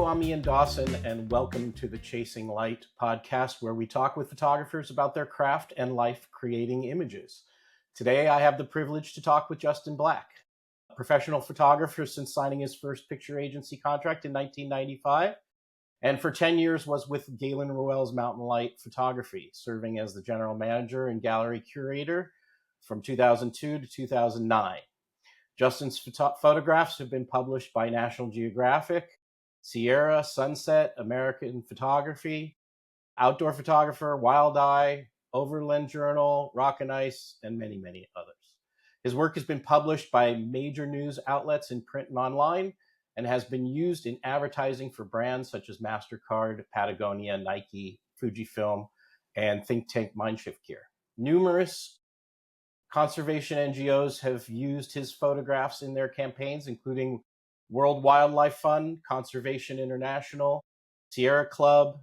Hello, I'm Ian Dawson, and welcome to the Chasing Light podcast, where we talk with photographers about their craft and life creating images. Today, I have the privilege to talk with Justin Black, a professional photographer since signing his first picture agency contract in 1995, and for 10 years was with Galen Rowell's Mountain Light Photography, serving as the general manager and gallery curator from 2002 to 2009. Justin's photographs have been published by National Geographic, Sierra, Sunset, American Photography, Outdoor Photographer, Wild Eye, Overland Journal, Rock and Ice, and many, many others. His work has been published by major news outlets in print and online, and has been used in advertising for brands such as MasterCard, Patagonia, Nike, Fujifilm, and Think Tank Mindship Gear. Numerous conservation NGOs have used his photographs in their campaigns, including World Wildlife Fund, Conservation International, Sierra Club,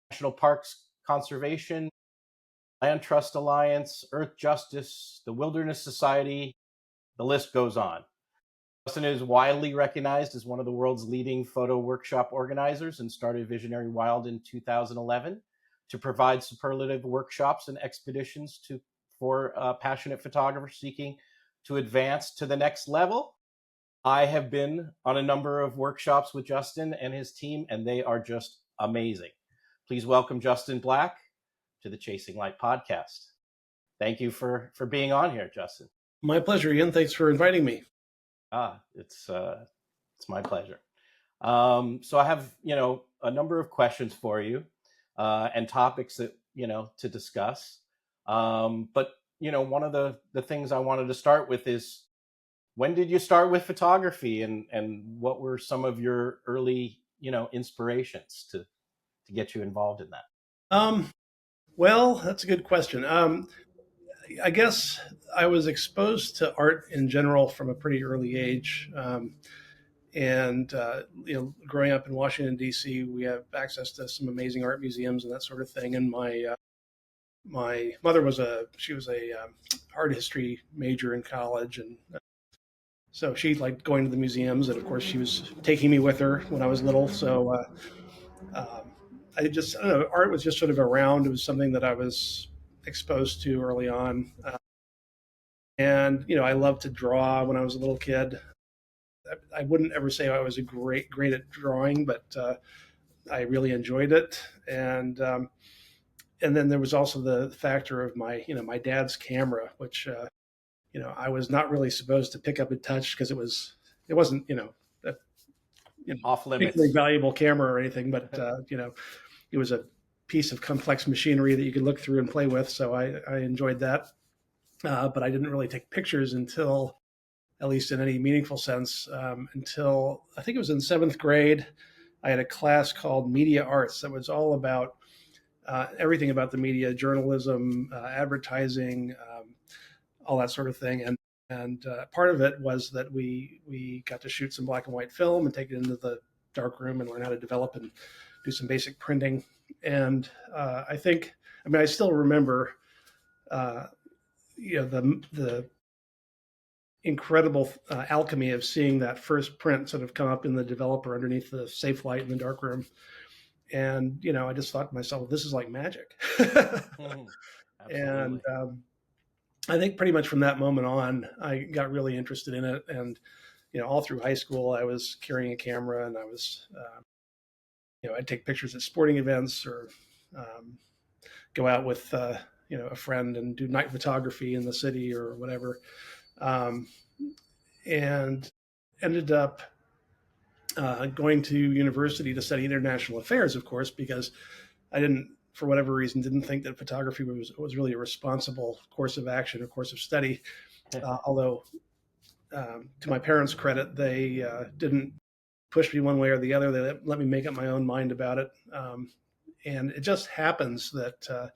National Parks Conservation, Land Trust Alliance, Earth Justice, the Wilderness Society. The list goes on. Justin is widely recognized as one of the world's leading photo workshop organizers and started Visionary Wild in 2011 to provide superlative workshops and expeditions for passionate photographers seeking to advance to the next level. I have been on a number of workshops with Justin and his team, and they are just amazing. Please welcome Justin Black to the Chasing Light podcast. Thank you for being on here, Justin. My pleasure, Ian. Thanks for inviting me. It's my pleasure. So I have, a number of questions for you and topics that, to discuss. But, one of the things I wanted to start with is, when did you start with photography, and what were some of your early, inspirations to get you involved in that? Well, that's a good question. I guess I was exposed to art in general from a pretty early age. Growing up in Washington, D.C., we have access to some amazing art museums and that sort of thing. And my mother was a art history major in college, and so she liked going to the museums, and of course she was taking me with her when I was little. So I don't know, art was just sort of around. It was something that I was exposed to early on. I loved to draw when I was a little kid. I wouldn't ever say I was a great at drawing, but I really enjoyed it. And then there was also the factor of my dad's camera, which I was not really supposed to pick up and touch because it wasn't off limits, particularly valuable camera or anything, but it was a piece of complex machinery that you could look through and play with. So I enjoyed that, but I didn't really take pictures until, at least in any meaningful sense, until I think it was in 7th grade. I had a class called Media Arts that was all about everything about the media, journalism, advertising, all that sort of thing. And part of it was that we got to shoot some black and white film and take it into the darkroom and learn how to develop and do some basic printing. And I still remember, the incredible alchemy of seeing that first print sort of come up in the developer underneath the safe light in the darkroom. And, I just thought to myself, this is like magic. And I think pretty much from that moment on, I got really interested in it. And, all through high school, I was carrying a camera, and I was, I'd take pictures at sporting events, or go out with, a friend and do night photography in the city or whatever. And ended up going to university to study international affairs, of course, because I for whatever reason, didn't think that photography was really a responsible course of action or course of study. Although, to my parents' credit, they didn't push me one way or the other. They let me make up my own mind about it. And it just happens that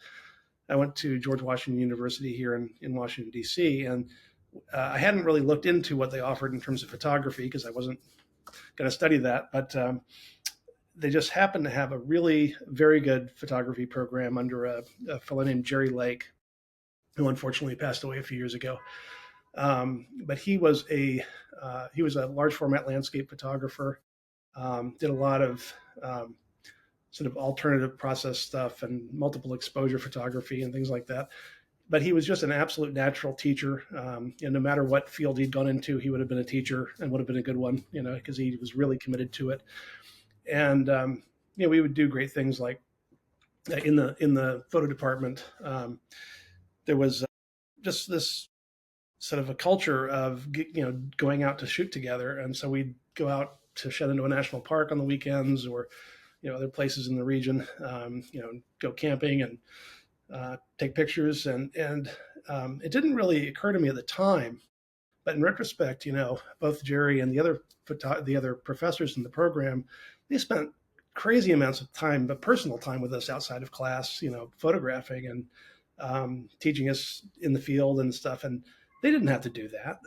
I went to George Washington University here in Washington, D.C., and I hadn't really looked into what they offered in terms of photography because I wasn't going to study that. But they just happened to have a really very good photography program under a fellow named Jerry Lake, who unfortunately passed away a few years ago. But he was a large format landscape photographer. Did a lot of sort of alternative process stuff and multiple exposure photography and things like that. But he was just an absolute natural teacher. And no matter what field he'd gone into, he would have been a teacher and would have been a good one, because he was really committed to it. And we would do great things like in the photo department. There was just this sort of a culture of going out to shoot together, and so we'd go out to Shenandoah National Park on the weekends, or other places in the region. Go camping and take pictures, and it didn't really occur to me at the time, but in retrospect, both Jerry and the other professors in the program, they spent crazy amounts of time, but personal time with us outside of class, photographing and teaching us in the field and stuff, and they didn't have to do that.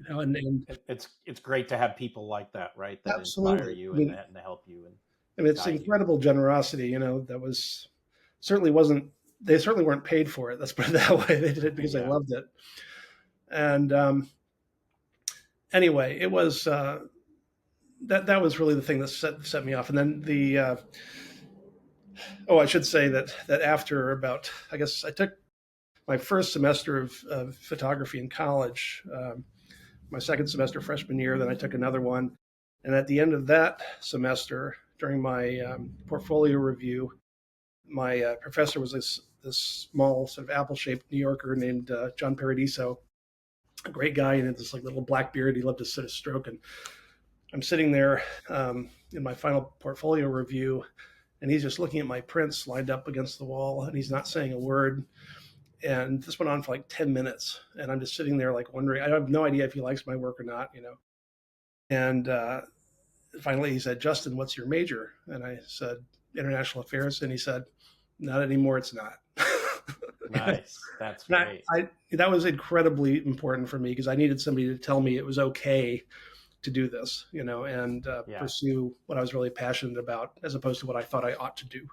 and it's great to have people like that, right? That absolutely inspire you and to help you. And it's incredible generosity, that was they certainly weren't paid for it. Let's put it that way. They did it because they loved it. And anyway, it was that was really the thing that set me off. And then I should say that after about, I guess I took my first semester of photography in college, my second semester freshman year, then I took another one. And at the end of that semester, during my portfolio review, my professor was this small sort of apple-shaped New Yorker named John Paradiso, a great guy, and had this little black beard. He loved to sort of stroke. And I'm sitting there in my final portfolio review, and he's just looking at my prints lined up against the wall, and he's not saying a word. And this went on for 10 minutes, and I'm just sitting there wondering. I have no idea if he likes my work or not, And finally, he said, "Justin, what's your major?" And I said, "International Affairs." And he said, "Not anymore. It's not." Nice. That's great. That was incredibly important for me, because I needed somebody to tell me it was okay to do this, and pursue what I was really passionate about, as opposed to what I thought I ought to do.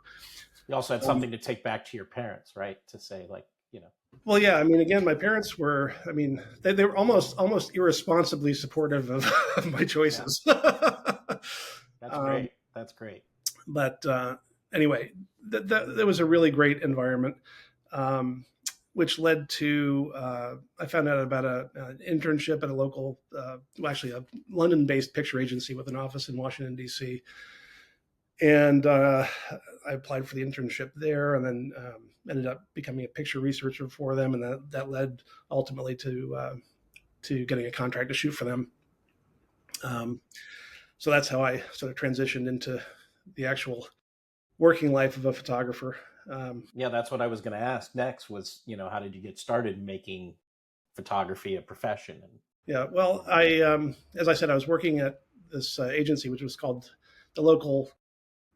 You also had something to take back to your parents, right? To say Well, yeah. Again, my parents were, they were almost irresponsibly supportive of my choices. Yeah. That's great. That's great. But anyway, that was a really great environment, which led to, I found out about an internship at a local, actually a London-based picture agency with an office in Washington, D.C. And I applied for the internship there, and then ended up becoming a picture researcher for them, and that led ultimately to getting a contract to shoot for them. So that's how I sort of transitioned into the actual working life of a photographer. That's what I was going to ask next was, how did you get started making photography a profession? Yeah, well, as I said, I was working at this agency, which was called, the local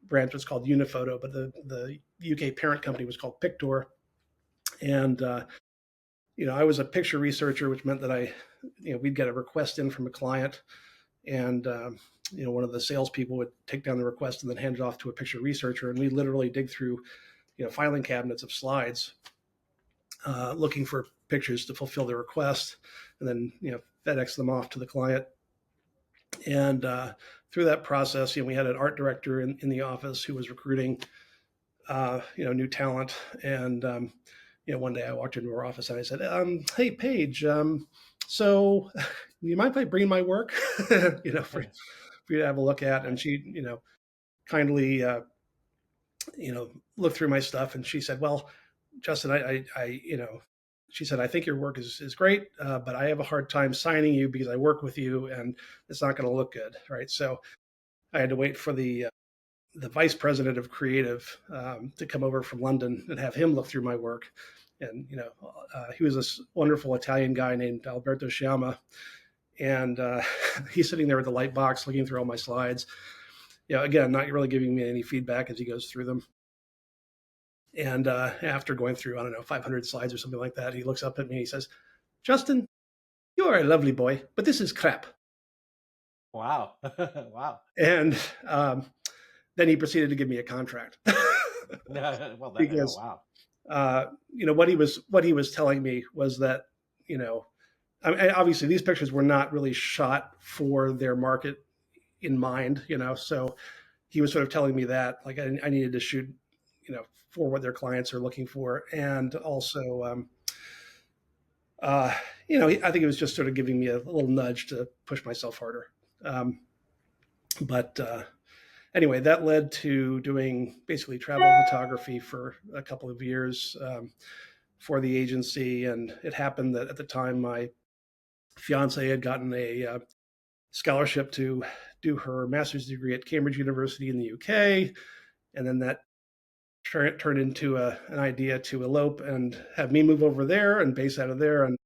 branch was called Uniphoto, but the UK parent company was called Pictor. And, I was a picture researcher, which meant that we'd get a request in from a client, and, one of the salespeople would take down the request and then hand it off to a picture researcher. And we literally dig through, filing cabinets of slides, looking for pictures to fulfill the request, and then, FedEx them off to the client. And through that process, we had an art director in the office who was recruiting, new talent. And, one day I walked into her office and I said, "Hey, Paige, so you mind if I bring my work, for you to have a look at?" And she, kindly, looked through my stuff, and she said, "Well, Justin, she said, I think your work is great, but I have a hard time signing you because I work with you, and it's not going to look good." Right. So I had to wait for the vice president of creative to come over from London and have him look through my work. And, he was this wonderful Italian guy named Alberto Sciamma. And he's sitting there with the light box looking through all my slides. Again, not really giving me any feedback as he goes through them. And after going through, 500 slides or something like that, he looks up at me and he says, "Justin, you are a lovely boy, but this is crap." Wow. Wow. And then he proceeded to give me a contract. Well, because, wow. What he was telling me was that, obviously these pictures were not really shot for their market in mind, so he was sort of telling me that like I needed to shoot, for what their clients are looking for, and also, I think it was just sort of giving me a little nudge to push myself harder. But anyway, that led to doing basically travel photography for a couple of years for the agency, and it happened that at the time my fiance had gotten a scholarship to do her master's degree at Cambridge University in the UK, and then that turned into an idea to elope and have me move over there and base out of there, and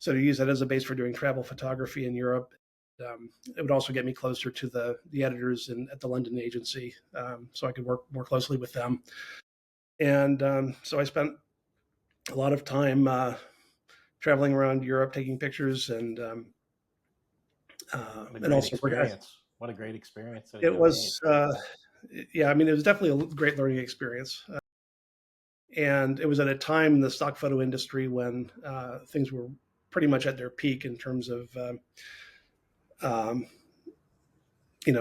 so to use that as a base for doing travel photography in Europe. It would also get me closer to the editors at the London agency, so I could work more closely with them. And so I spent a lot of time traveling around Europe, taking pictures, and also experience. What a great experience! It was, yeah. I mean, it was definitely a great learning experience, and it was at a time in the stock photo industry when things were pretty much at their peak in terms of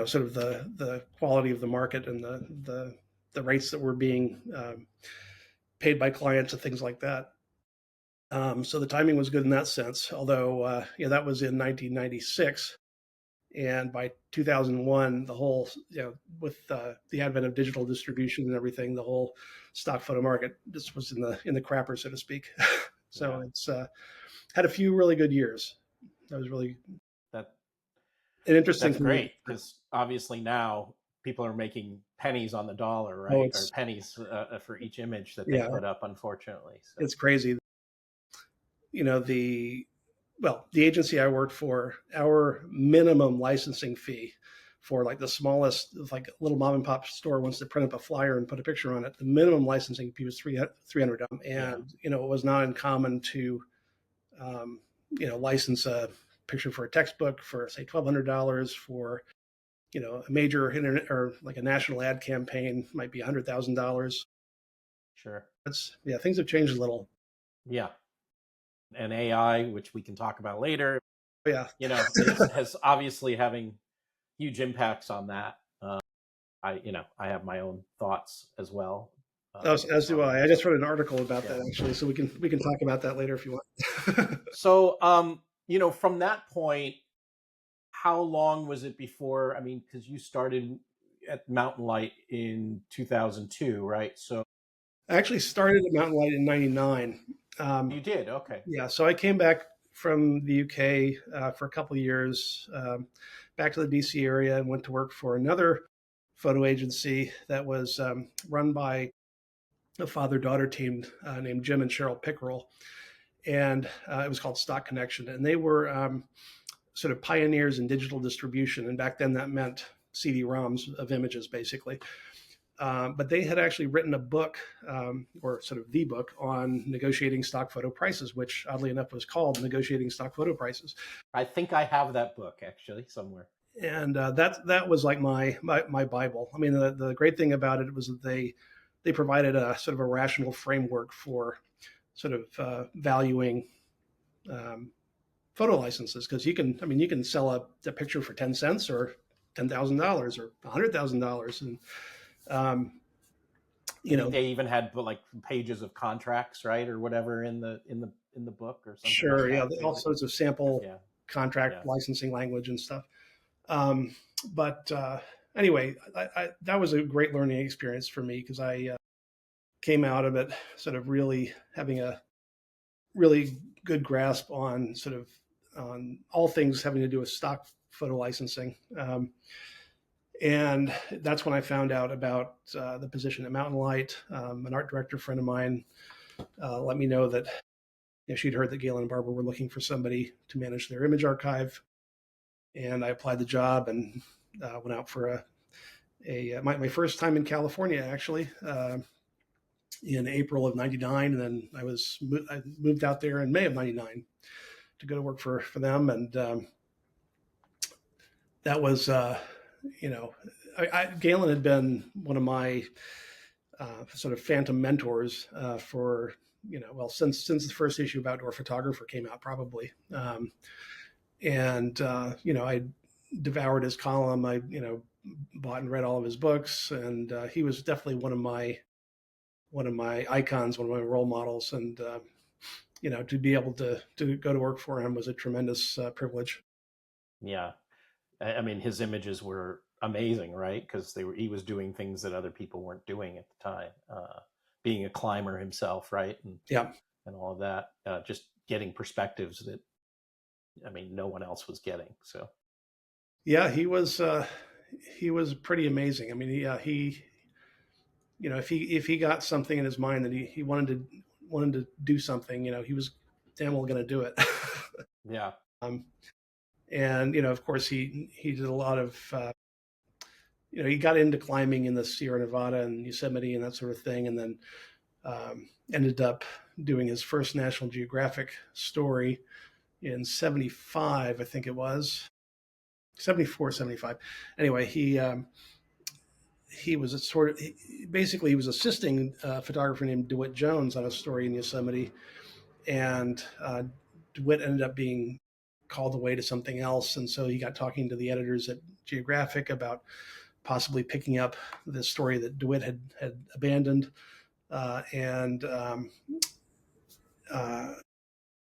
sort of the quality of the market and the rates that were being paid by clients and things like that. So the timing was good in that sense, although that was in 1996. And by 2001, the whole, with the advent of digital distribution and everything, the whole stock photo market just was in the crapper, so to speak. So it's had a few really good years. That was really an interesting. That's great, because obviously now people are making pennies on the dollar, right? Or pennies for each image that they put up, unfortunately. So. It's crazy. The agency I worked for, our minimum licensing fee for like the smallest, like a little mom and pop store wants to print up a flyer and put a picture on it, the minimum licensing fee was $300. And, it was not uncommon to, license a picture for a textbook for, say, $1,200 for, a major internet or like a national ad campaign might be $100,000. Sure. Things have changed a little. Yeah. And AI, which we can talk about later, has obviously having huge impacts on that. I have my own thoughts as well. As do I. I just wrote an article about that actually, so we can talk about that later if you want. So, from that point, how long was it before? I mean, because you started at Mountain Light in 2002, right? So I actually started at Mountain Light in '99. You did? Okay. Yeah. So I came back from the UK for a couple of years, back to the DC area, and went to work for another photo agency that was run by a father-daughter team named Jim and Cheryl Pickerel. And it was called Stock Connection. And they were sort of pioneers in digital distribution. And back then that meant CD-ROMs of images, basically. But they had actually written a book, or sort of the book, on negotiating stock photo prices, which oddly enough was called Negotiating Stock Photo Prices. I think I have that book actually somewhere. And that was like my Bible. I mean, the great thing about it was that they provided a sort of a rational framework for sort of valuing photo licenses, because you can sell a picture for 10 cents or $10,000 or $100,000, and they even had like pages of contracts, right, or whatever in the book or something. Sure, like all sorts of sample contract licensing language and stuff. But anyway, that was a great learning experience for me, because I came out of it sort of really having a really good grasp on all things having to do with stock photo licensing. And that's when I found out about the position at Mountain Light. An art director friend of mine let me know that she'd heard that Galen and Barbara were looking for somebody to manage their image archive. And I applied the job and went out for my first time in California, actually, in April of '99. And then I moved out there in May of '99 to go to work for them. And that was... Galen had been one of my sort of phantom mentors for, since the first issue of Outdoor Photographer came out, probably. I devoured his column. I, bought and read all of his books, and he was definitely one of my icons, one of my role models, and to be able to go to work for him was a tremendous privilege. Yeah. I mean, his images were amazing, right? Because he was doing things that other people weren't doing at the time. Being a climber himself, right? Yeah. And all of that, just getting perspectives that, I mean, no one else was getting. So yeah, he was pretty amazing. I mean, he if he got something in his mind that he wanted to do something, he was damn well going to do it. yeah. And of course, he did a lot of he got into climbing in the Sierra Nevada and Yosemite and that sort of thing, and then ended up doing his first National Geographic story in 75, I think it was 74, 75. Anyway, he was basically he was assisting a photographer named DeWitt Jones on a story in Yosemite, and DeWitt ended up being called away to something else, and so he got talking to the editors at Geographic about possibly picking up the story that DeWitt had abandoned, and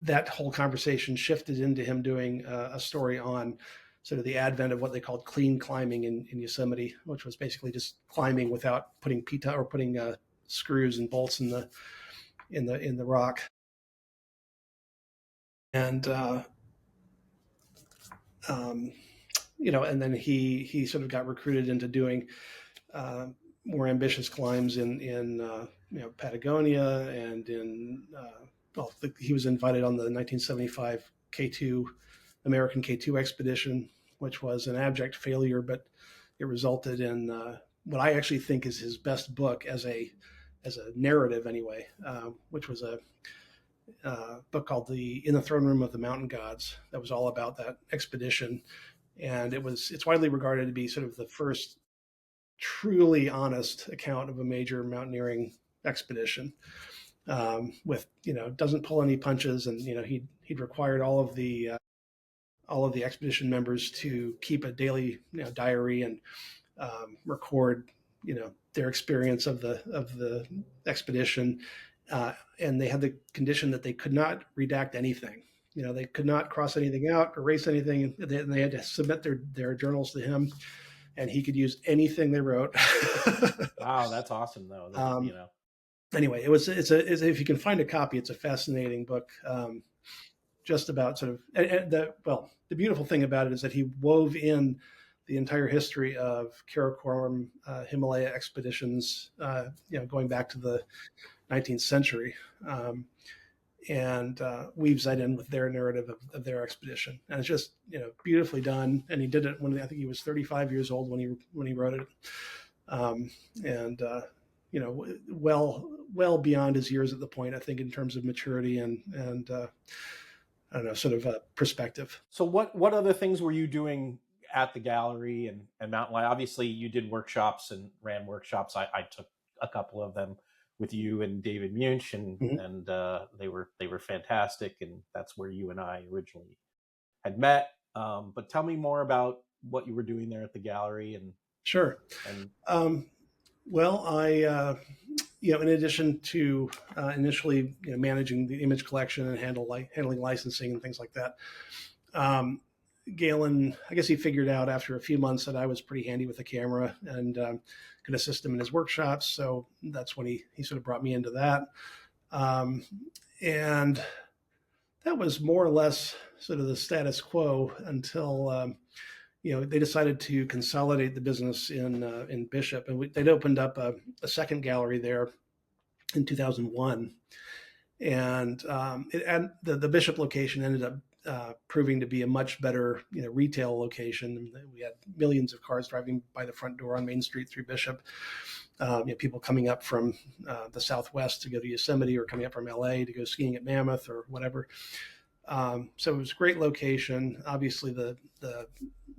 that whole conversation shifted into him doing a story on sort of the advent of what they called clean climbing in Yosemite, which was basically just climbing without putting screws and bolts in the rock. And and then he sort of got recruited into doing more ambitious climbs in Patagonia, and he was invited on the 1975 K2 American K2 expedition, which was an abject failure, but it resulted in what I actually think is his best book as a narrative anyway, which was a book called In the Throne Room of the Mountain Gods, that was all about that expedition. And it's widely regarded to be sort of the first truly honest account of a major mountaineering expedition, with doesn't pull any punches, and he'd required all of the expedition members to keep a daily diary and record their experience of the expedition, and they had the condition that they could not redact anything. They could not cross anything out, erase anything. They had to submit their journals to him, and he could use anything they wrote. Wow, that's awesome, though. Anyway, it's if you can find a copy, it's a fascinating book. Just about sort of the beautiful thing about it is that he wove in the entire history of Karakoram Himalaya expeditions, going back to the 19th century, and weaves that in with their narrative of their expedition, and it's just beautifully done. And he did it when I think he was 35 years old when he wrote it, and well beyond his years at the point, I think, in terms of maturity and I don't know, sort of a perspective. So what other things were you doing at the gallery and Mountain Lion? Obviously, you did workshops and ran workshops. I took a couple of them with you and David Munch, and they were fantastic, and that's where you and I originally had met. But tell me more about what you were doing there at the gallery. And sure. Well, I in addition to initially managing the image collection and handling licensing and things like that, Galen, I guess he figured out after a few months that I was pretty handy with the camera and could assist him in his workshops. So that's when he sort of brought me into that. And that was more or less sort of the status quo until they decided to consolidate the business in Bishop, and they'd opened up a second gallery there in 2001, and the Bishop location ended up proving to be a much better retail location. We had millions of cars driving by the front door on Main Street through Bishop. People coming up from the Southwest to go to Yosemite, or coming up from LA to go skiing at Mammoth or whatever. So it was a great location. Obviously, the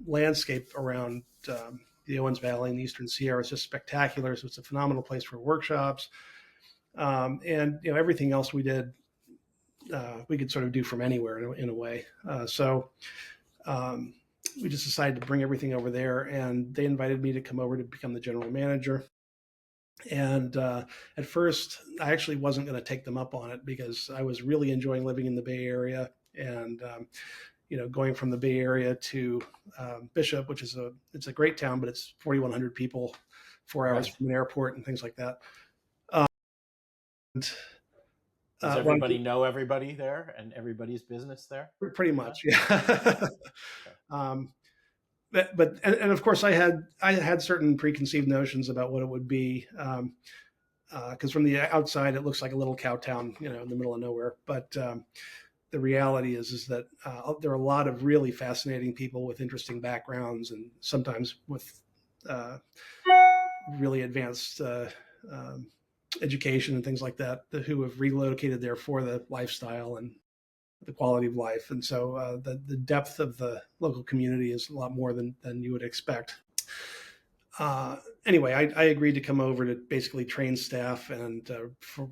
landscape around the Owens Valley and the Eastern Sierra is just spectacular. So it's a phenomenal place for workshops. And everything else we did, we could sort of do from anywhere in a way. So we just decided to bring everything over there, and they invited me to come over to become the general manager. And at first, I actually wasn't going to take them up on it because I was really enjoying living in the Bay Area, and going from the Bay Area to Bishop, which is it's a great town, but it's 4,100 people, 4 hours from an airport, and things like that. Does everybody know everybody there and everybody's business there? Pretty much, yeah. But of course, I had certain preconceived notions about what it would be, because from the outside it looks like a little cow town, in the middle of nowhere. But the reality is that there are a lot of really fascinating people with interesting backgrounds, and sometimes with really advanced education and things like that, who have relocated there for the lifestyle and the quality of life. And so the depth of the local community is a lot more than you would expect. Anyway, I agreed to come over to basically train staff and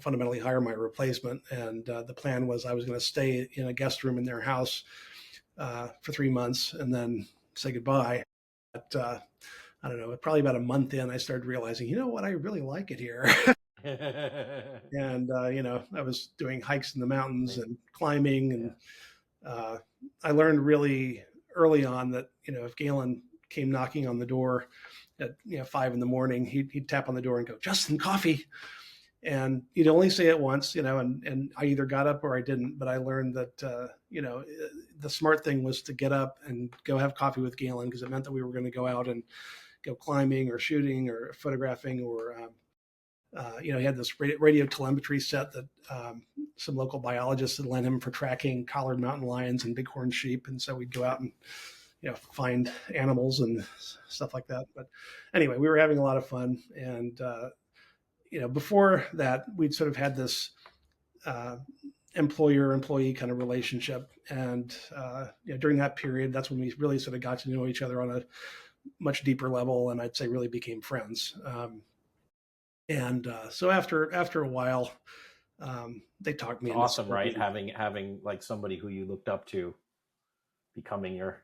fundamentally hire my replacement. And the plan was I was going to stay in a guest room in their house for 3 months and then say goodbye. But I don't know, probably about a month in, I started realizing, you know what, I really like it here. And, I was doing hikes in the mountains and climbing. And I learned really early on that, if Galen came knocking on the door at 5 a.m, he'd tap on the door and go, "Justin, coffee." And he'd only say it once, and I either got up or I didn't. But I learned that, the smart thing was to get up and go have coffee with Galen, because it meant that we were going to go out and go climbing or shooting or photographing, or he had this radio telemetry set that some local biologists had lent him for tracking collared mountain lions and bighorn sheep. And so we'd go out and, find animals and stuff like that. But anyway, we were having a lot of fun. And, before that, we'd sort of had this employer-employee kind of relationship. And, during that period, that's when we really sort of got to know each other on a much deeper level. And I'd say really became friends. So after a while, they talked me. It's awesome, right? Having like somebody who you looked up to becoming your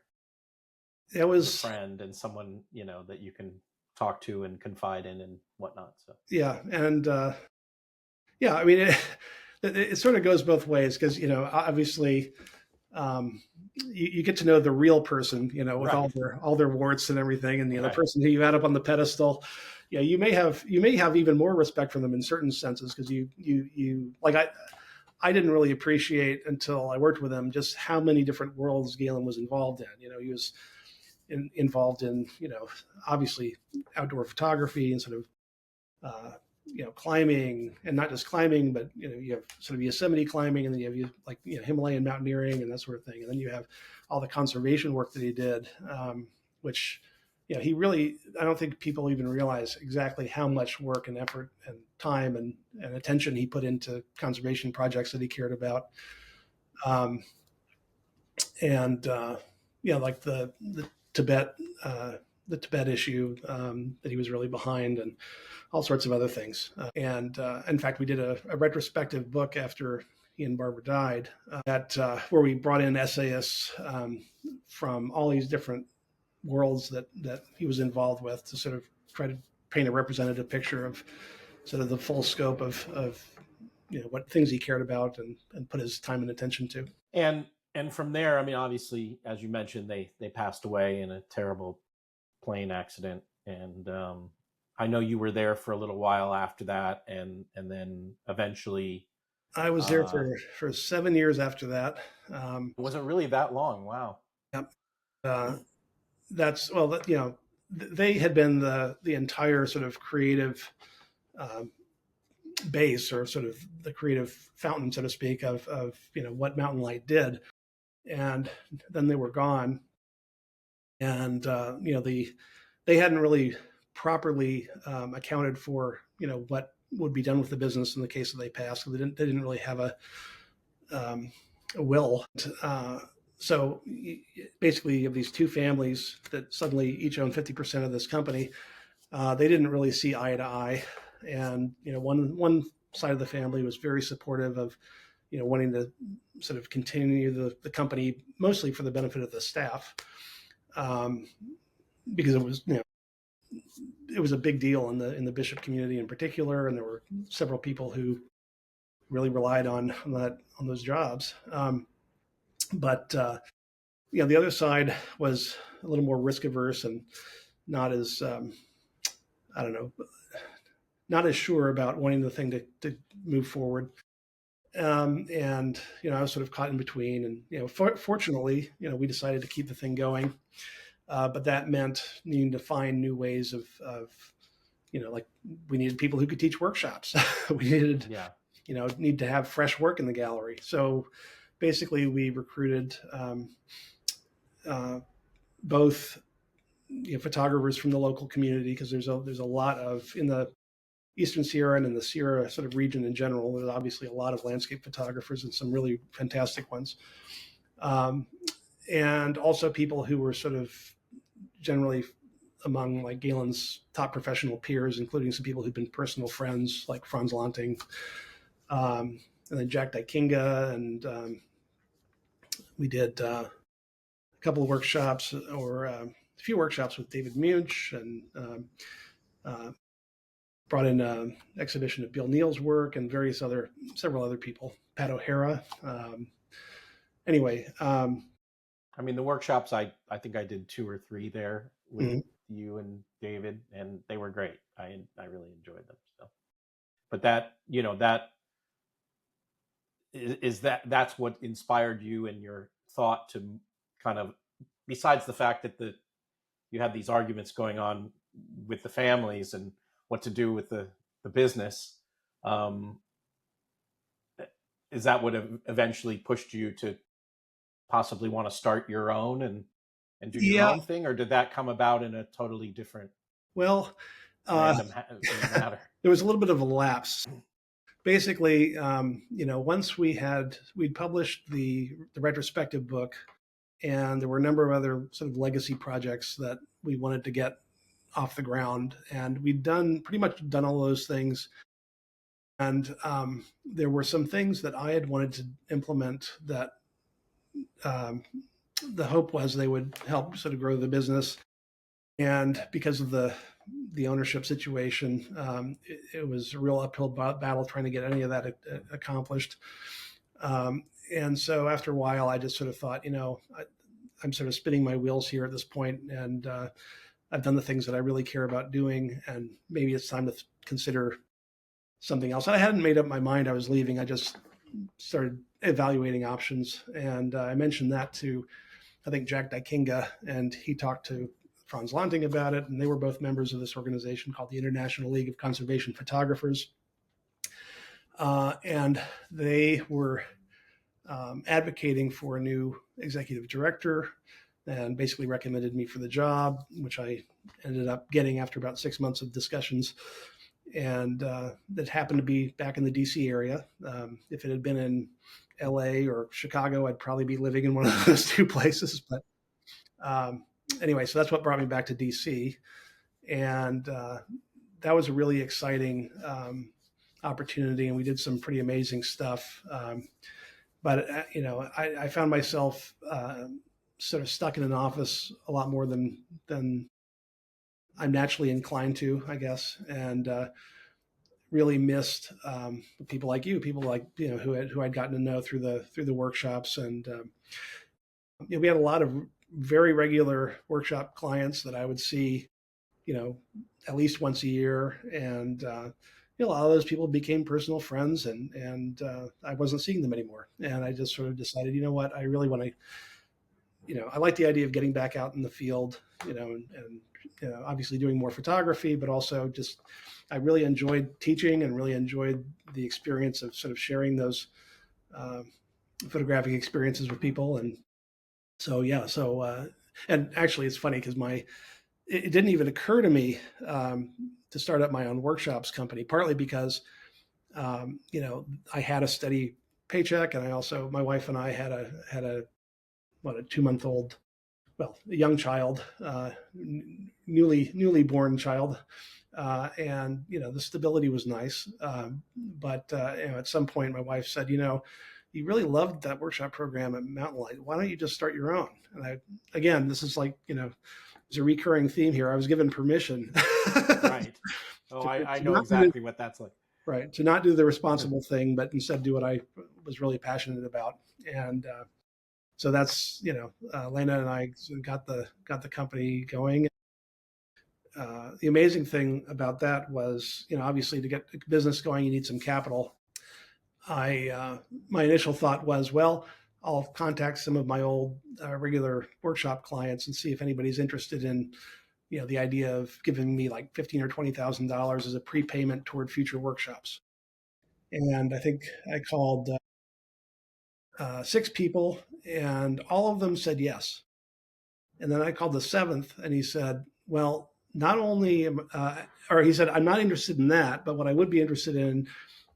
friend, and someone that you can talk to and confide in and whatnot. So yeah, and I mean, it sort of goes both ways, because obviously you get to know the real person, with all their warts and everything, and the person who you had up on the pedestal. Yeah, you may have even more respect for them in certain senses, because you like I didn't really appreciate until I worked with him just how many different worlds Galen was involved in. He was involved in obviously outdoor photography and sort of climbing, and not just climbing, but you have sort of Yosemite climbing, and then you have Himalayan mountaineering and that sort of thing, and then you have all the conservation work that he did, which. He really, I don't think people even realize exactly how much work and effort and time and attention he put into conservation projects that he cared about. Like the Tibet issue that he was really behind, and all sorts of other things. In fact, we did a retrospective book after he and Barbara died, where we brought in essayists from all these different worlds that he was involved with, to sort of try to paint a representative picture of sort of the full scope of what things he cared about and put his time and attention to. And from there, I mean, obviously, as you mentioned, they passed away in a terrible plane accident, and I know you were there for a little while after that, and then eventually I was there for 7 years after that. It wasn't really that long. Wow. Yep. They had been the entire sort of creative base, or sort of the creative fountain, so to speak, of what Mountain Light did. And then they were gone, and they hadn't really properly accounted for what would be done with the business in the case that they passed. So they didn't really have a will. So basically, you have these two families that suddenly each own 50% of this company. They didn't really see eye to eye, and one side of the family was very supportive of wanting to sort of continue the company, mostly for the benefit of the staff. because it was, it was a big deal in the bishop community in particular, and there were several people who really relied on those jobs. But the other side was a little more risk averse and not as I don't know, not as sure about wanting the thing to move forward. And I was sort of caught in between. And fortunately, we decided to keep the thing going, but that meant needing to find new ways of like we needed people who could teach workshops. We needed need to have fresh work in the gallery. So basically, we recruited both photographers from the local community, because there's a lot of, in the Eastern Sierra and in the Sierra sort of region in general, there's obviously a lot of landscape photographers and some really fantastic ones. And also people who were sort of generally among like Galen's top professional peers, including some people who've been personal friends like Franz Lanting, and then Jack Dykinga. And we did a couple of workshops, or a few workshops with David Munch, and brought in an exhibition of Bill Neal's work and several other people, Pat O'Hara. Anyway. I mean, the workshops, I think I did 2 or 3 there with you and David, and they were great. I really enjoyed them. So, but that's what inspired you and your thought to kind of, besides the fact that you had these arguments going on with the families and what to do with the business. Is that what eventually pushed you to possibly want to start your own and do your own thing, or did that come about in a totally different random matter? There was a little bit of a lapse. Basically, once we'd published the retrospective book, and there were a number of other sort of legacy projects that we wanted to get off the ground, and we'd pretty much done all those things. And there were some things that I had wanted to implement that the hope was they would help sort of grow the business. And because of the ownership situation, it was a real uphill battle trying to get any of that accomplished. And so after a while, I just sort of thought, I'm sort of spinning my wheels here at this point, and I've done the things that I really care about doing, and maybe it's time to consider something else. I hadn't made up my mind I was leaving. I just started evaluating options, and I mentioned that to, I think, Jack Dykinga, and he talked to Franz Lanting about it, and they were both members of this organization called the International League of Conservation Photographers. And they were advocating for a new executive director, and basically recommended me for the job, which I ended up getting after about 6 months of discussions. And that happened to be back in the DC area. If it had been in LA or Chicago, I'd probably be living in one of those two places. But anyway, so that's what brought me back to DC. And that was a really exciting opportunity, and we did some pretty amazing stuff. But I found myself sort of stuck in an office a lot more than I'm naturally inclined to, I guess, and really missed people like you, who I'd gotten to know through the workshops. And we had a lot of very regular workshop clients that I would see, at least once a year, and a lot of those people became personal friends, and I wasn't seeing them anymore. And I just sort of decided, I really want to, I like the idea of getting back out in the field, and obviously doing more photography, but also just, I really enjoyed teaching and really enjoyed the experience of sort of sharing those photographic experiences with people. And so, and actually it's funny because it didn't even occur to me to start up my own workshops company, partly because, I had a steady paycheck, and my wife and I had a 2-month-old, a young child, newly born child. And, the stability was nice. But at some point my wife said, you really loved that workshop program at Mountain Light. Why don't you just start your own? And again, this is like, there's a recurring theme here. I was given permission Right. Oh, I to know not do exactly what that's like. right, to not do the responsible thing, but instead do what I was really passionate about. And so that's, Lena and I got the company going. The amazing thing about that was, obviously to get a business going, you need some capital. My initial thought was, well, I'll contact some of my old regular workshop clients and see if anybody's interested in, the idea of giving me like $15,000 or $20,000 as a prepayment toward future workshops. And I think I called 6 people, and all of them said yes. And then I called the seventh, and he said, well, not only, or he said, I'm not interested in that, but what I would be interested in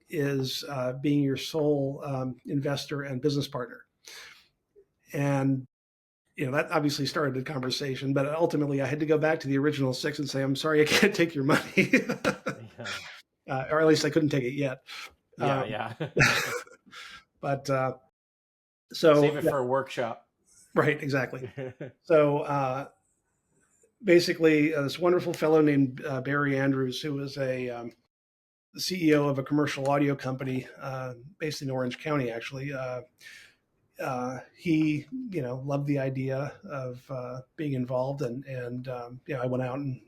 is being your sole investor and business partner. And, that obviously started the conversation, but ultimately I had to go back to the original 6 and say, I'm sorry, I can't take your money. Or at least I couldn't take it yet. Yeah. But so save it for a workshop. Right, exactly. So basically, this wonderful fellow named Barry Andrews, who was the CEO of a commercial audio company based in Orange County, actually. He, loved the idea of being involved, and I went out and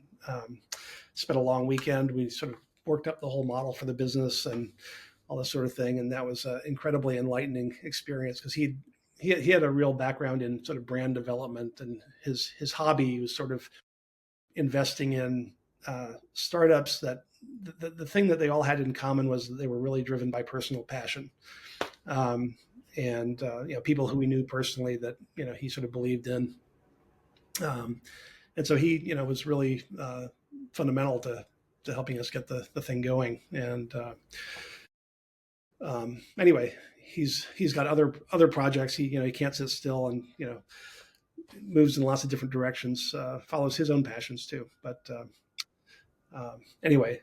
spent a long weekend. We sort of worked up the whole model for the business and all this sort of thing, and that was an incredibly enlightening experience because he had a real background in sort of brand development, and his hobby was sort of investing in startups that the thing that they all had in common was that they were really driven by personal passion. And people who we knew personally that he sort of believed in, and so he was really fundamental to helping us get the thing going. And anyway, he's got other projects. He can't sit still, and moves in lots of different directions. Follows his own passions too. But anyway.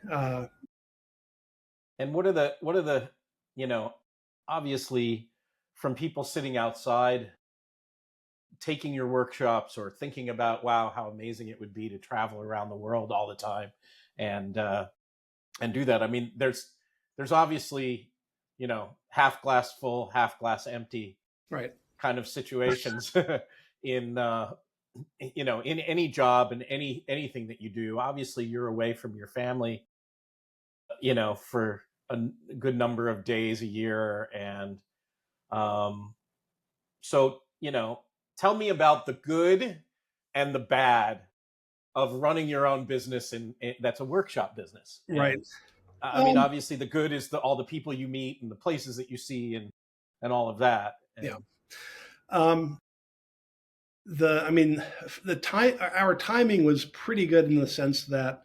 And what are the obviously, from people sitting outside taking your workshops or thinking about, wow, how amazing it would be to travel around the world all the time and do that. I mean, there's obviously, half glass full, half glass empty, right, kind of situations in in any job and anything that you do. Obviously, you're away from your family, for a good number of days a year, and so tell me about the good and the bad of running your own business in that's a workshop business. right. And I mean, obviously the good is all the people you meet and the places that you see and all of that. And, yeah. Our timing was pretty good in the sense that,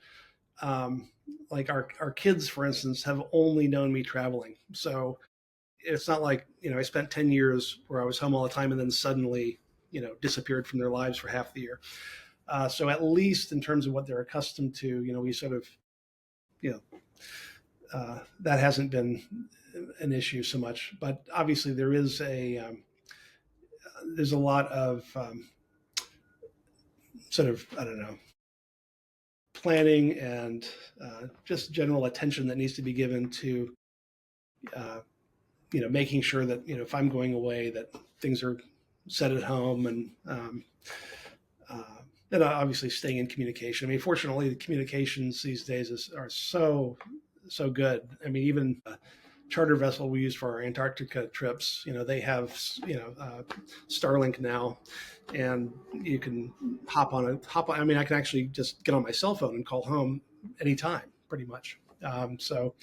like our kids, for instance, have only known me traveling. So it's not like, I spent 10 years where I was home all the time and then suddenly, disappeared from their lives for half the year. So at least in terms of what they're accustomed to, we sort of, that hasn't been an issue so much. But obviously there is there's a lot of sort of, I don't know, planning and just general attention that needs to be given to, making sure that, if I'm going away, that things are set at home, and obviously staying in communication. I mean, fortunately, the communications these days are so good. I mean, even a charter vessel we use for our Antarctica trips, they have, Starlink now, and you can hop on. I mean, I can actually just get on my cell phone and call home anytime, pretty much. So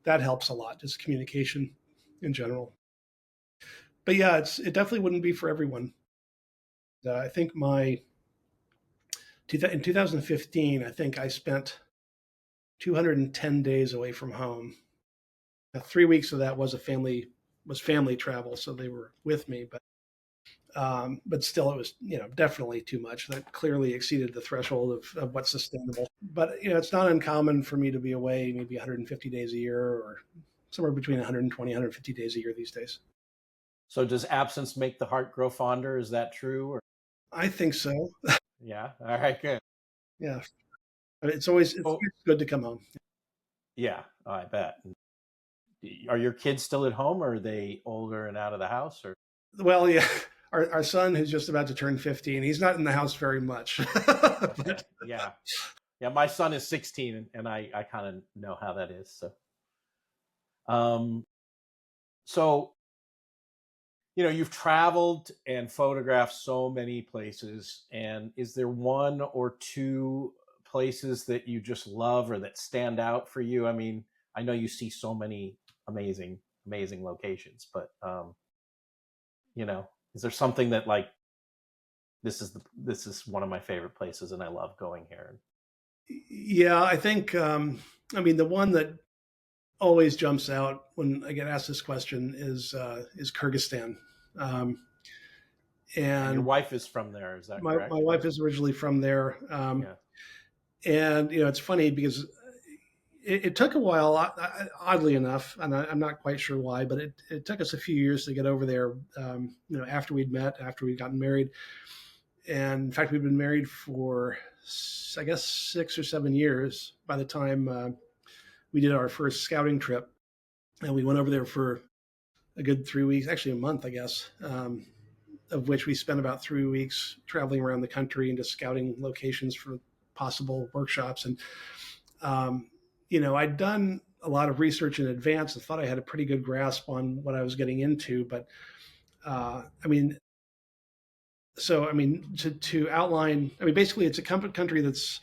that helps a lot, just communication in general. But yeah, it definitely wouldn't be for everyone. I think in 2015, I think I spent 210 days away from home. 3 weeks of that was family travel, so they were with me, but still, it was definitely too much. That clearly exceeded the threshold of what's sustainable. But it's not uncommon for me to be away maybe 150 days a year, or somewhere between 120 150 days a year these days. So does absence make the heart grow fonder? Is that true? Or I think so. yeah, all right, good. Yeah. It's Oh, good to come home. yeah, I bet. Are your kids still at home, or are they older and out of the house? Or Well, yeah. Our son, who's just about to turn 15, he's not in the house very much. okay, But yeah, yeah. My son is 16, and I kind of know how that is. Um, so you've traveled and photographed so many places, and is there one or two places that you just love or that stand out for you? I mean, I know you see so many amazing locations, but is there something that, like, this is one of my favorite places and I love going here? yeah, I think, I mean, the one that always jumps out when I get asked this question is Kyrgyzstan. Um, And your and wife is from there, is that my correct? wife is originally from there. Yeah. And, it's funny because it took a while, oddly enough, and I'm not quite sure why, but it took us a few years to get over there, after we'd met, after we'd gotten married. And in fact, we'd been married for, I guess, 6 or 7 years by the time we did our first scouting trip. And we went over there for a good 3 weeks, actually a month, I guess, of which we spent about 3 weeks traveling around the country and just scouting locations for possible workshops. And I'd done a lot of research in advance and thought I had a pretty good grasp on what I was getting into. But I mean, to outline, basically, it's a country that's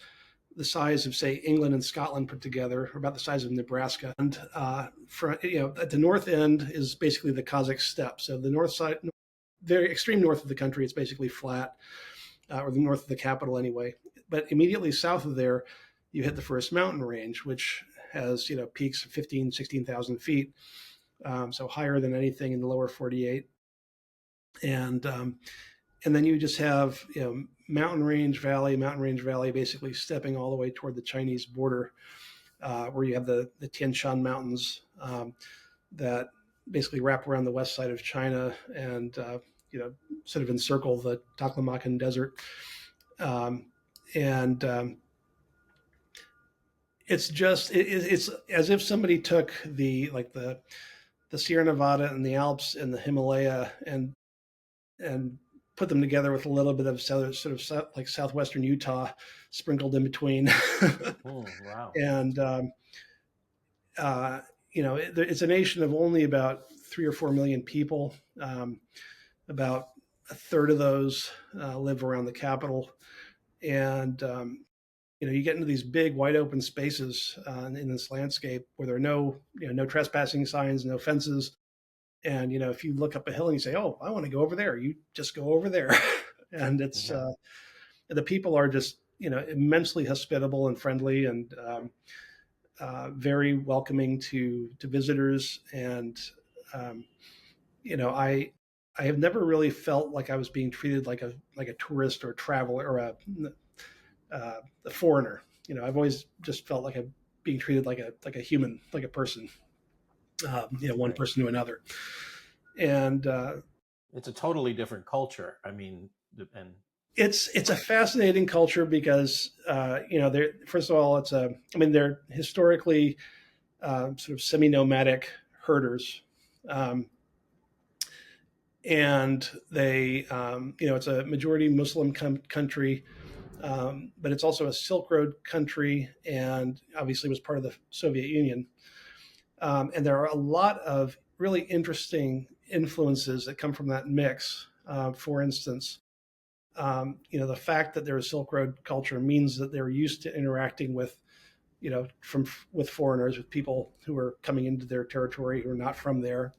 the size of, say, England and Scotland put together, or about the size of Nebraska. And at the north end is basically the Kazakh steppe. So the north side, very extreme north of the country, it's basically flat, or the north of the capital anyway. But immediately south of there, you hit the first mountain range, which has peaks of 15, 16,000 feet, so higher than anything in the lower 48. And then you just have mountain range valley, basically stepping all the way toward the Chinese border, where you have the Tian Shan Mountains that basically wrap around the west side of China and sort of encircle the Taklamakan Desert. And it's as if somebody took the Sierra Nevada and the Alps and the Himalaya and put them together with a little bit of like southwestern Utah sprinkled in between. Oh, wow. And it's a nation of only about 3 or 4 million people. About a third of those live around the capital, and you get into these big, wide open spaces in this landscape where there are no trespassing signs, no fences. And if you look up a hill and you say, "Oh, I want to go over there," you just go over there, and it's Yeah. the people are just immensely hospitable and friendly, and very welcoming to visitors. And um, I have never really felt like I was being treated like a tourist or a traveler or a foreigner. I've always just felt like I'm being treated like a human, like a person. One Right. person to another. And It's a totally different culture. I mean, and it's a fascinating culture because they're, first of all, they're historically sort of semi-nomadic herders. Um, and they, it's a majority Muslim country, but it's also a Silk Road country, and obviously was part of the Soviet Union. And there are a lot of really interesting influences that come from that mix. For instance, the fact that they're a Silk Road culture means that they're used to interacting with, with foreigners, with people who are coming into their territory who are not from there.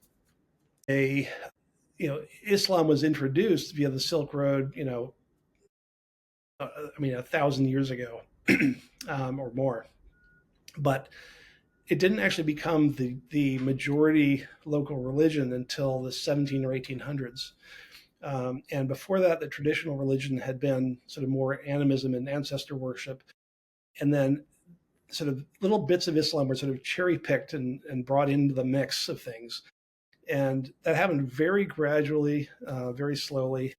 Islam was introduced via the Silk Road, 1,000 years ago, or more. But it didn't actually become the majority local religion until the 17 or 1800s. And before that, the traditional religion had been sort of more animism and ancestor worship. And then sort of little bits of Islam were sort of cherry picked and brought into the mix of things. And that happened very gradually, very slowly.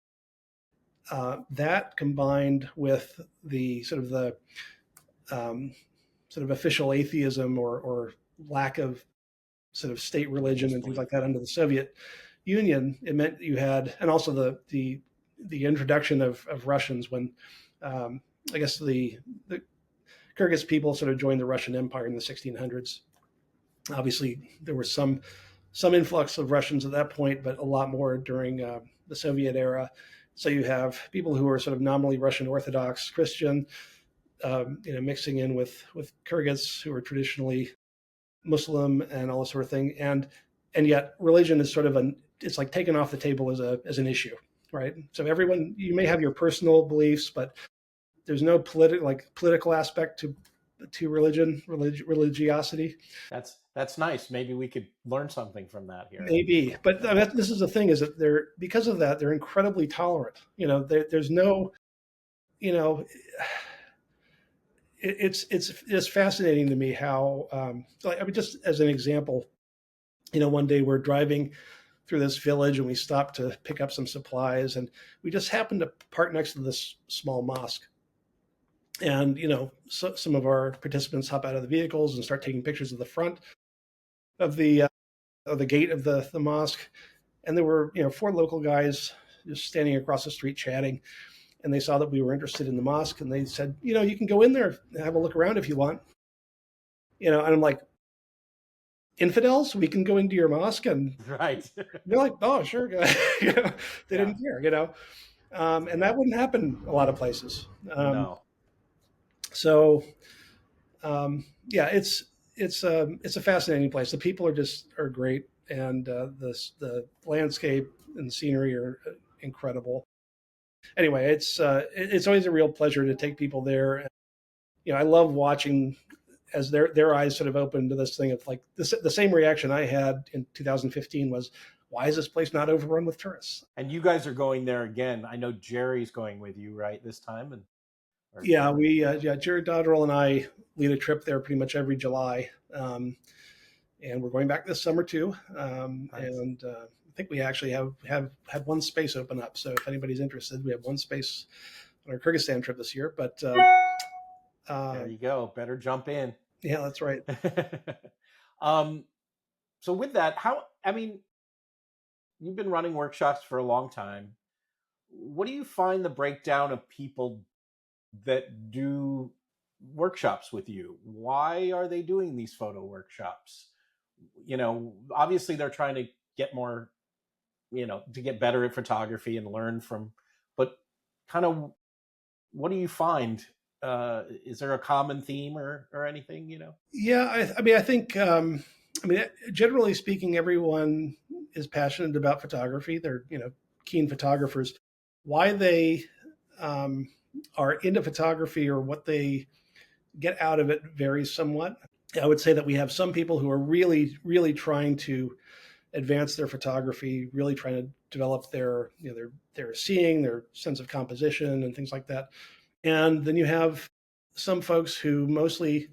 That combined with the sort of official atheism or lack of sort of state religion and things like that under the Soviet Union, it meant you had, and also the introduction of Russians when I guess the Kyrgyz people sort of joined the Russian Empire in the 1600s. Obviously, there was some influx of Russians at that point, but a lot more during the Soviet era. So you have people who are sort of nominally Russian Orthodox Christian, mixing in with Kyrgyz who are traditionally Muslim and all this sort of thing, and yet religion is sort of it's like taken off the table as an issue, right? So everyone, you may have your personal beliefs, but there's no political aspect to religiosity. That's nice. Maybe we could learn something from that here. Maybe, but this is the thing: is that because of that they're incredibly tolerant. There's no, it's fascinating to me how, just as an example, one day we're driving through this village and we stopped to pick up some supplies, and we just happened to park next to this small mosque. And, some of our participants hop out of the vehicles and start taking pictures of the front of the gate of the mosque. And there were, 4 local guys just standing across the street chatting. And they saw that we were interested in the mosque, and they said, you can go in there and have a look around if you want. And I'm like, infidels, we can go into your mosque? And right. They're like, oh, sure. They didn't care, and that wouldn't happen a lot of places. No. So, it's a fascinating place. The people are great, and the landscape and the scenery are incredible. Anyway, it's always a real pleasure to take people there. I love watching as their eyes sort of open to this thing of like the same reaction I had in 2015 was, why is this place not overrun with tourists? And you guys are going there again. I know Jerry's going with you, right, this time? Yeah, Jerry Dodderell and I lead a trip there pretty much every July. And we're going back this summer too. Nice. And I think we actually have had one space open up. So if anybody's interested, we have one space on our Kyrgyzstan trip this year. But there you go. Better jump in. Yeah, that's right. So with that, you've been running workshops for a long time. What do you find the breakdown of people that do workshops with you? Why are they doing these photo workshops? Obviously they're trying to get more, to get better at photography and learn from, but kind of what do you find? Is there a common theme or anything, Yeah, I think, generally speaking, everyone is passionate about photography. They're, keen photographers. Why they are into photography or what they get out of it varies somewhat. I would say that we have some people who are really, really trying to advance their photography, really trying to develop their seeing, their sense of composition and things like that. And then you have some folks who mostly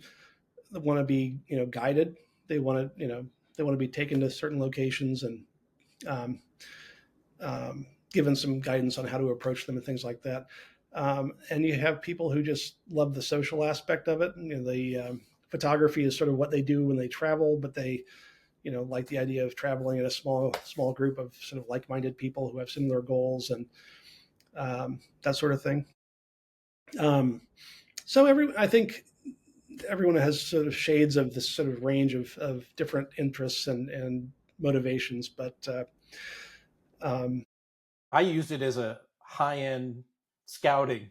want to be, guided. They want to be taken to certain locations and given some guidance on how to approach them and things like that. And you have people who just love the social aspect of it. The photography is sort of what they do when they travel, but they, like the idea of traveling in a small group of sort of like-minded people who have similar goals and that sort of thing. So I think everyone has sort of shades of this sort of range of different interests and motivations, but I used it as a high-end scouting,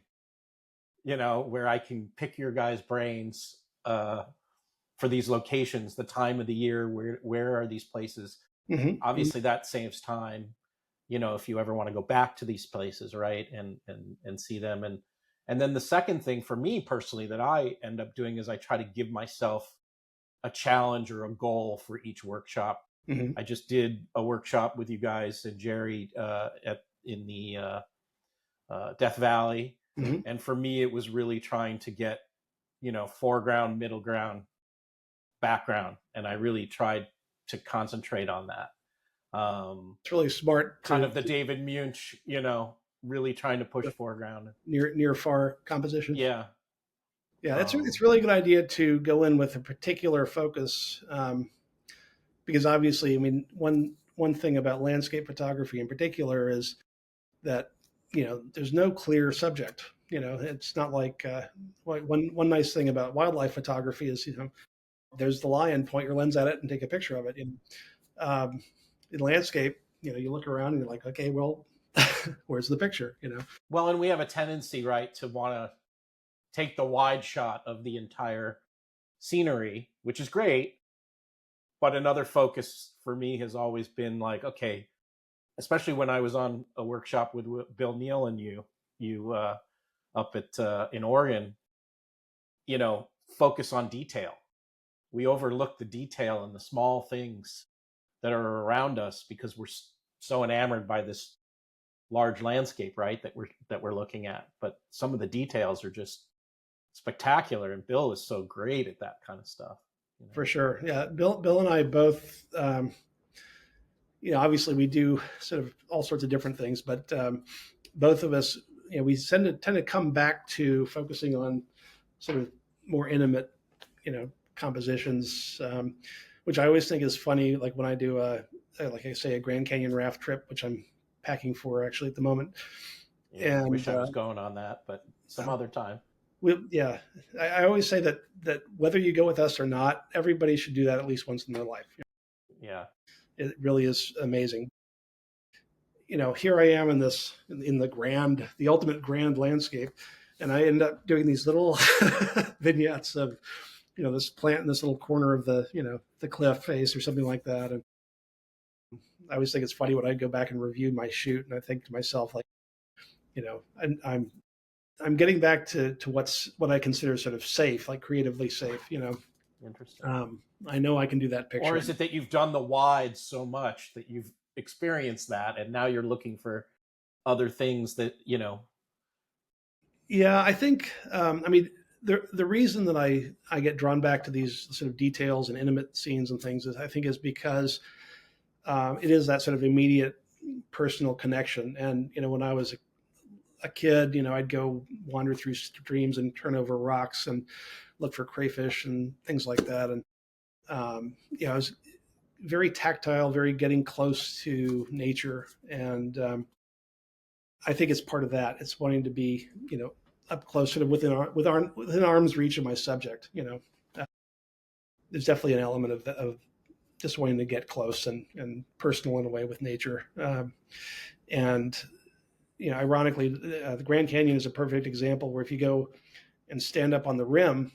where I can pick your guys' brains for these locations, the time of the year, where are these places? Mm-hmm. Obviously that saves time, if you ever want to go back to these places, right, and see them. And then the second thing for me personally that I end up doing is I try to give myself a challenge or a goal for each workshop. Mm-hmm. I just did a workshop with you guys and Jerry in the Death Valley. Mm-hmm. And for me, it was really trying to get, foreground, middle ground, background. And I really tried to concentrate on that. It's really smart kind of the David Munch, really trying to push foreground. Near far composition. Yeah. Yeah, it's really a good idea to go in with a particular focus, because obviously, I mean, one thing about landscape photography in particular is that there's no clear subject. It's not like one nice thing about wildlife photography is there's the lion, point your lens at it and take a picture of it. In landscape, you look around and you're like, okay, well, where's the picture? Well, and we have a tendency, right, to want to take the wide shot of the entire scenery, which is great. But another focus for me has always been like, okay, especially when I was on a workshop with Bill Neal and you up at in Oregon, focus on detail. We overlook the detail and the small things that are around us because we're so enamored by this large landscape, right, that we're looking at. But some of the details are just spectacular, and Bill is so great at that kind of stuff. For sure, yeah. Bill and I both, obviously we do sort of all sorts of different things, but both of us, we tend to come back to focusing on sort of more intimate, compositions, which I always think is funny. Like when I do like I say, a Grand Canyon raft trip, which I'm packing for actually at the moment. Yeah, and I wish I was going on that, but some other time. I always say that whether you go with us or not, everybody should do that at least once in their life. Yeah, it really is amazing. Here I am in the ultimate grand landscape, and I end up doing these little vignettes of, this plant in this little corner of the cliff face or something like that. And I always think it's funny when I go back and review my shoot, and I think to myself, like, I'm getting back to what I consider sort of safe, like creatively safe. Interesting. I know I can do that picture. Or is it that you've done the wide so much that you've experienced that, and now you're looking for other things that Yeah, I think. I mean, the reason that I get drawn back to these sort of details and intimate scenes and things is because it is that sort of immediate personal connection. And when I was a kid, I'd go wander through streams and turn over rocks and look for crayfish and things like that. And I was very tactile, very getting close to nature, and I think it's part of that. It's wanting to be, up close, sort of within arm's reach of my subject. There's definitely an element of just wanting to get close and personal in a way with nature. And ironically, the Grand Canyon is a perfect example where if you go and stand up on the rim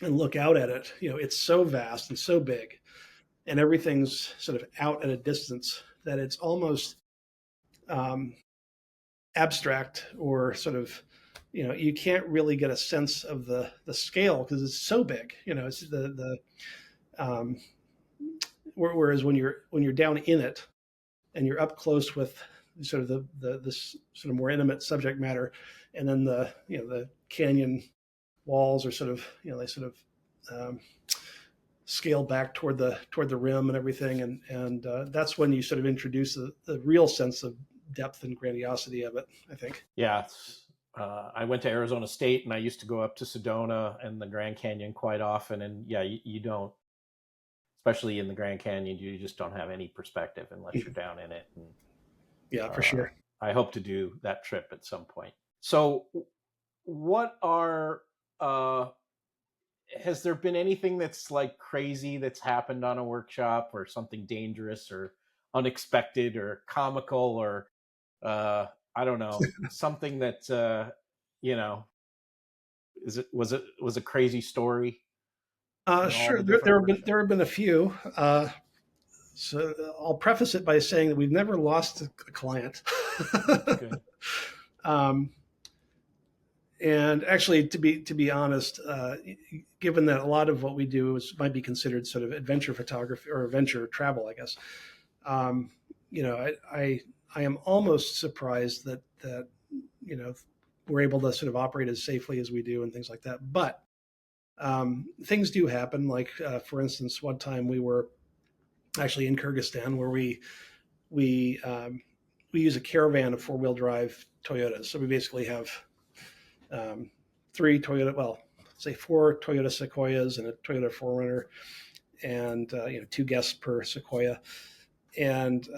and look out at it, it's so vast and so big, and everything's sort of out at a distance that it's almost abstract, or sort of, you can't really get a sense of the scale because it's so big. It's whereas when you're down in it and you're up close with sort of this sort of more intimate subject matter, and then the canyon walls are sort of, they sort of scale back toward the rim and everything, and that's when you sort of introduce the real sense of depth and grandiosity of it, I think. Yeah. I went to Arizona State, and I used to go up to Sedona and the Grand Canyon quite often, and yeah, you don't, especially in the Grand Canyon, you just don't have any perspective unless you're down in it. And yeah, for sure. I hope to do that trip at some point. So what are has there been anything that's like crazy that's happened on a workshop, or something dangerous or unexpected or comical, or I don't know, something that was a crazy story? Sure, there have been a few. So I'll preface it by saying that we've never lost a client. And actually, to be honest, given that a lot of what we do might be considered sort of adventure photography or adventure travel, I guess, I am almost surprised that we're able to sort of operate as safely as we do and things like that. But things do happen. Like for instance, one time we were actually in Kyrgyzstan where we we use a caravan of 4-wheel drive Toyotas. So we basically have 3 Toyota, well, say 4 Toyota Sequoias and a Toyota 4Runner, and 2 guests per Sequoia. And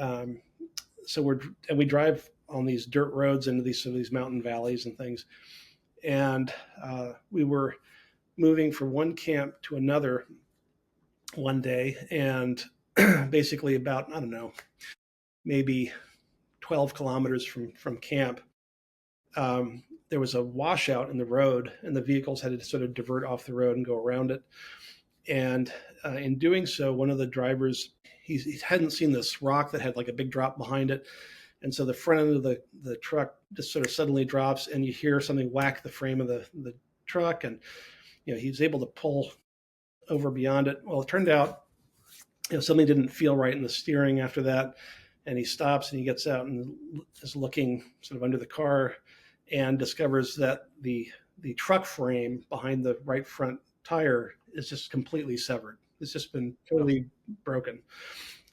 so we drive on these dirt roads into these mountain valleys and things. And we were moving from one camp to another one day, and basically about, I don't know, maybe 12 kilometers from camp, there was a washout in the road, and the vehicles had to sort of divert off the road and go around it. And in doing so, one of the drivers, he hadn't seen this rock that had like a big drop behind it. And so the front end of the truck just sort of suddenly drops, and you hear something whack the frame of the truck. And, he's able to pull over beyond it. Well, it turned out, something didn't feel right in the steering after that. And he stops and he gets out and is looking sort of under the car, and discovers that the truck frame behind the right front tire is just completely severed. It's just been totally broken.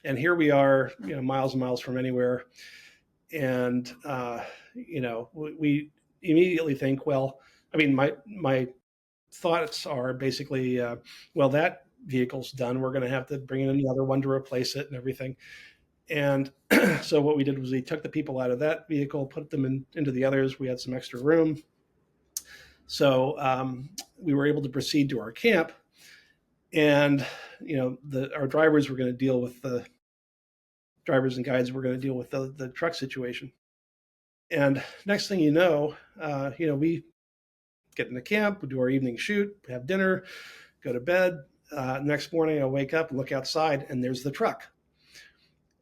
And here we are, miles and miles from anywhere. And, we immediately think, well, I mean, my thoughts are basically, well, that vehicle's done. We're going to have to bring in another one to replace it and everything. And so what we did was we took the people out of that vehicle, put them into the others. We had some extra room. So we were able to proceed to our camp. And, our drivers were going to deal with the drivers and guides were going to deal with the truck situation. And next thing you know, we get into camp, we do our evening shoot, have dinner, go to bed. Next morning, I wake up and look outside, and there's the truck.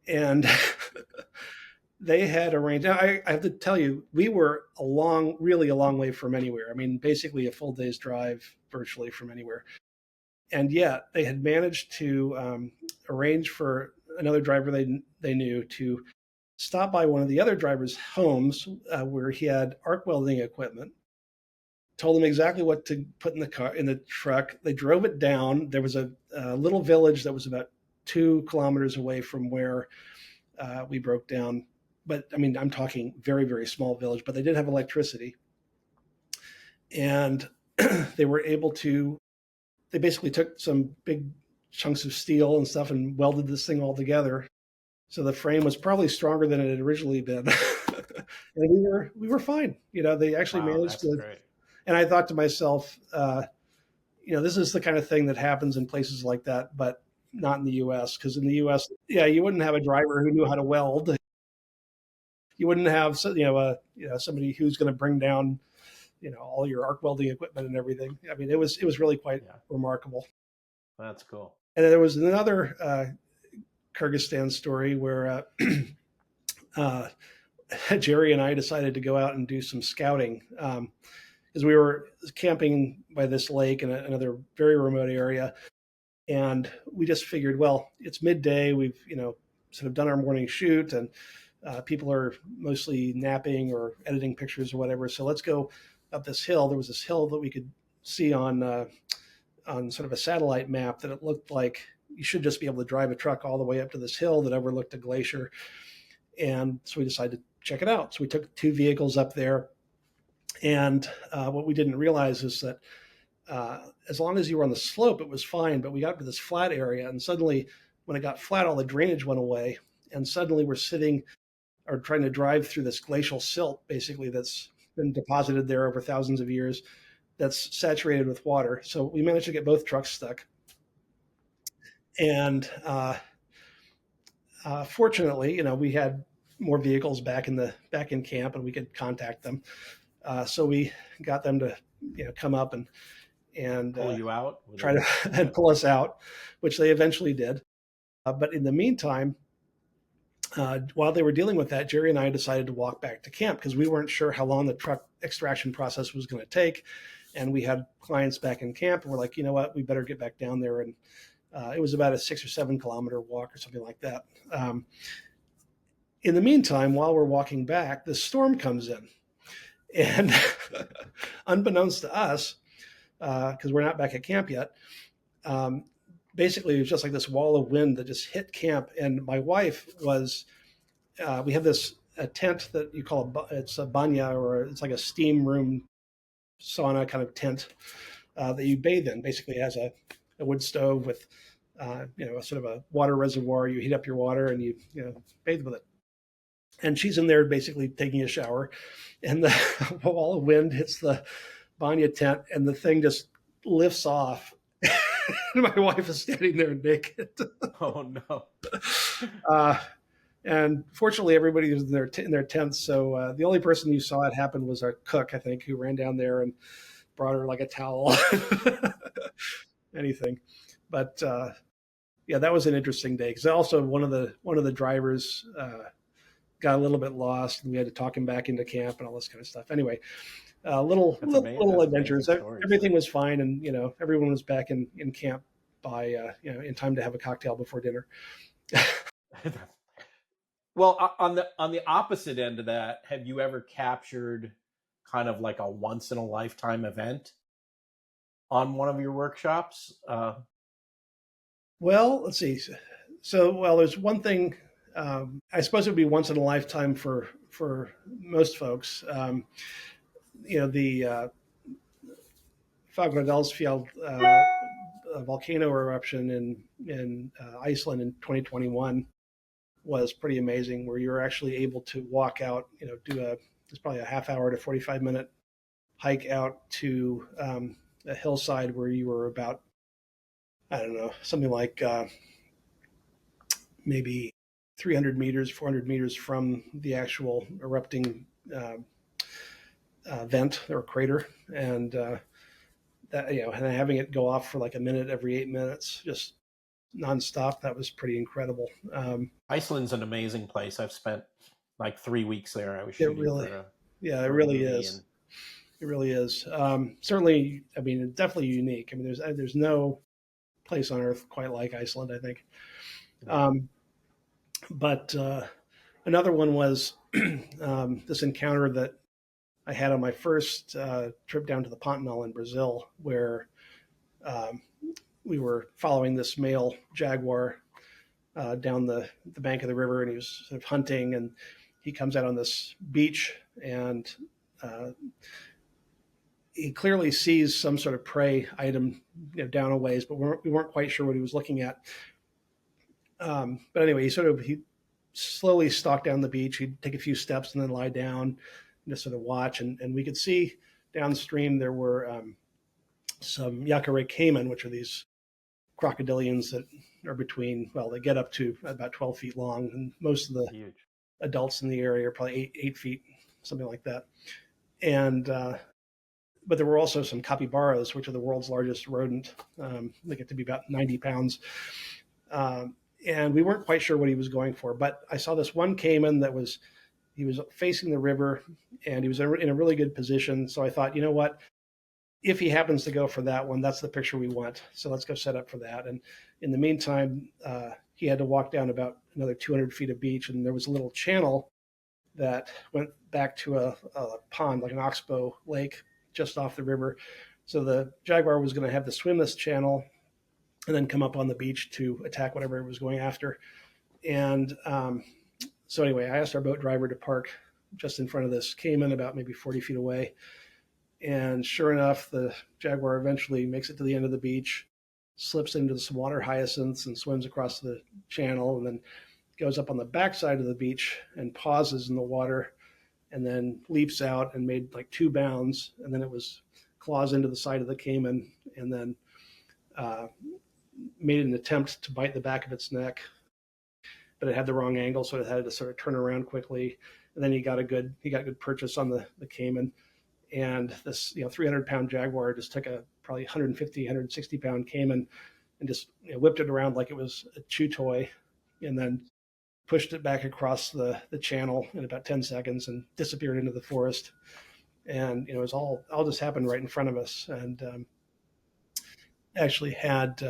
And they had arranged. Now, I have to tell you, we were really a long way from anywhere. I mean, basically a full day's drive virtually from anywhere. And yet they had managed to arrange for another driver they knew to stop by one of the other drivers' homes where he had arc welding equipment, told them exactly what to put in the truck. They drove it down. There was a little village that was about 2 kilometers away from where we broke down. But I mean, I'm talking very, very small village, but they did have electricity. And they were able to, they basically took some big chunks of steel and stuff and welded this thing all together. So the frame was probably stronger than it had originally been. And we were fine. They actually managed to. Great. And I thought to myself, this is the kind of thing that happens in places like that, but not in the U.S. Because in the U.S., you wouldn't have a driver who knew how to weld. You wouldn't have, somebody who's going to bring down, all your arc welding equipment and everything. I mean, it was really quite remarkable. That's cool. And then there was another Kyrgyzstan story where Jerry and I decided to go out and do some scouting. Because we were camping by this lake in another very remote area. And we just figured, well, it's midday. We've, sort of done our morning shoot, and people are mostly napping or editing pictures or whatever. So let's go up this hill. There was this hill that we could see on sort of a satellite map that it looked like you should just be able to drive a truck all the way up to this hill that overlooked a glacier. And so we decided to check it out. So we took 2 vehicles up there. And what we didn't realize is that as long as you were on the slope, it was fine. But we got to this flat area, and suddenly when it got flat, all the drainage went away. And suddenly we're sitting or trying to drive through this glacial silt, basically, that's been deposited there over thousands of years, that's saturated with water. So we managed to get both trucks stuck. And fortunately, we had more vehicles back in camp, and we could contact them. So we got them to come up and pull you out, try to and pull us out, which they eventually did. But in the meantime, while they were dealing with that, Jerry and I decided to walk back to camp because we weren't sure how long the truck extraction process was going to take. And we had clients back in camp, and we're like, you know what, we better get back down there. And it was about a 6 or 7 kilometer walk or something like that. In the meantime, while we're walking back, the storm comes in. And unbeknownst to us, because we're not back at camp yet, basically it was just like this wall of wind that just hit camp. And my wife was we have a tent that you call it's a banya, or it's like a steam room sauna kind of tent that you bathe in. Basically, it has a wood stove with a sort of a water reservoir. You heat up your water and you bathe with it. And she's in there basically taking a shower, and the wall of wind hits the banya tent, and the thing just lifts off. My wife is standing there naked. Oh no. And fortunately, everybody was in their tents. So the only person who saw it happen was our cook, I think, who ran down there and brought her like a towel, anything. But yeah, that was an interesting day because also one of the drivers got a little bit lost, and we had to talk him back into camp and all this kind of stuff. Anyway, little adventures. Everything was fine, and everyone was back in camp by in time to have a cocktail before dinner. Well, on the opposite end of that, have you ever captured kind of like a once in a lifetime event on one of your workshops? Well, let's see. So, there's one thing. I suppose it would be once in a lifetime for most folks. The Fagradalsfjall volcano eruption in Iceland in 2021 was pretty amazing, where you're actually able to walk out, it's probably a half hour to 45-minute hike out to a hillside where you were about, I don't know, something like maybe 300 meters, 400 meters from the actual erupting vent or crater. And that, and having it go off for like a minute every 8 minutes, just nonstop. That was pretty incredible. Iceland's an amazing place. I've spent like 3 weeks there. I was shooting it really is. It really is. Certainly, I mean, it's definitely unique. I mean, there's no place on earth quite like Iceland, I think. But another one was this encounter that I had on my first trip down to the Pantanal in Brazil, where we were following this male jaguar down the bank of the river, and he was sort of hunting, and he comes out on this beach, and he clearly sees some sort of prey item down a ways, but we weren't quite sure what he was looking at. But anyway, he slowly stalked down the beach. He'd take a few steps and then lie down and just sort of watch, and we could see downstream there were some yacaré caiman, which are these crocodilians that are they get up to about 12 feet long, and most of the adults in the area are probably 8 feet, something like that. And but there were also some capybaras, which are the world's largest rodent. They get to be about 90 pounds. And we weren't quite sure what he was going for, but I saw this one caiman he was facing the river, and he was in a really good position. So I thought, you know what? If he happens to go for that one, that's the picture we want. So let's go set up for that. And in the meantime, he had to walk down about another 200 feet of beach, and there was a little channel that went back to a pond, like an oxbow lake, just off the river. So the jaguar was going to have to swim this channel and then come up on the beach to attack whatever it was going after. And so anyway, I asked our boat driver to park just in front of this caiman, about maybe 40 feet away. And sure enough, the jaguar eventually makes it to the end of the beach, slips into some water hyacinths and swims across the channel, and then goes up on the backside of the beach and pauses in the water, and then leaps out and made like 2 bounds. And then it was claws into the side of the caiman, and then made an attempt to bite the back of its neck, but it had the wrong angle, so it had to sort of turn around quickly. And then he got good purchase on the caiman. And this 300-pound jaguar just took a probably 150, 160-pound caiman and just whipped it around like it was a chew toy, and then pushed it back across the channel in about 10 seconds and disappeared into the forest. And it was all just happened right in front of us. And actually had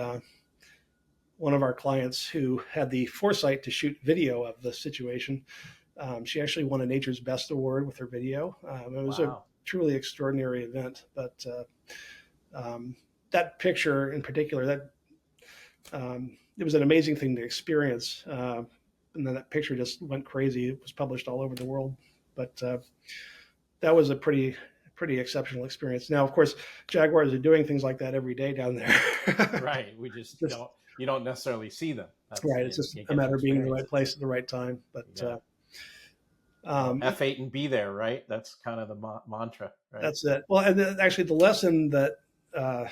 one of our clients who had the foresight to shoot video of the situation. She actually won a Nature's Best Award with her video. It was a truly extraordinary event. But that picture in particular, it was an amazing thing to experience. and then that picture just went crazy. It was published all over the world. But that was a pretty exceptional experience. Now, of course, jaguars are doing things like that every day down there. Right. We just don't. You don't necessarily see them. That's Right. It's just you a get to matter of being in the experience right it. place at the right time. But Yeah. um, F8 and be there, right? That's kind of the mantra, right? that's it. Well, and actually, the lesson that uh,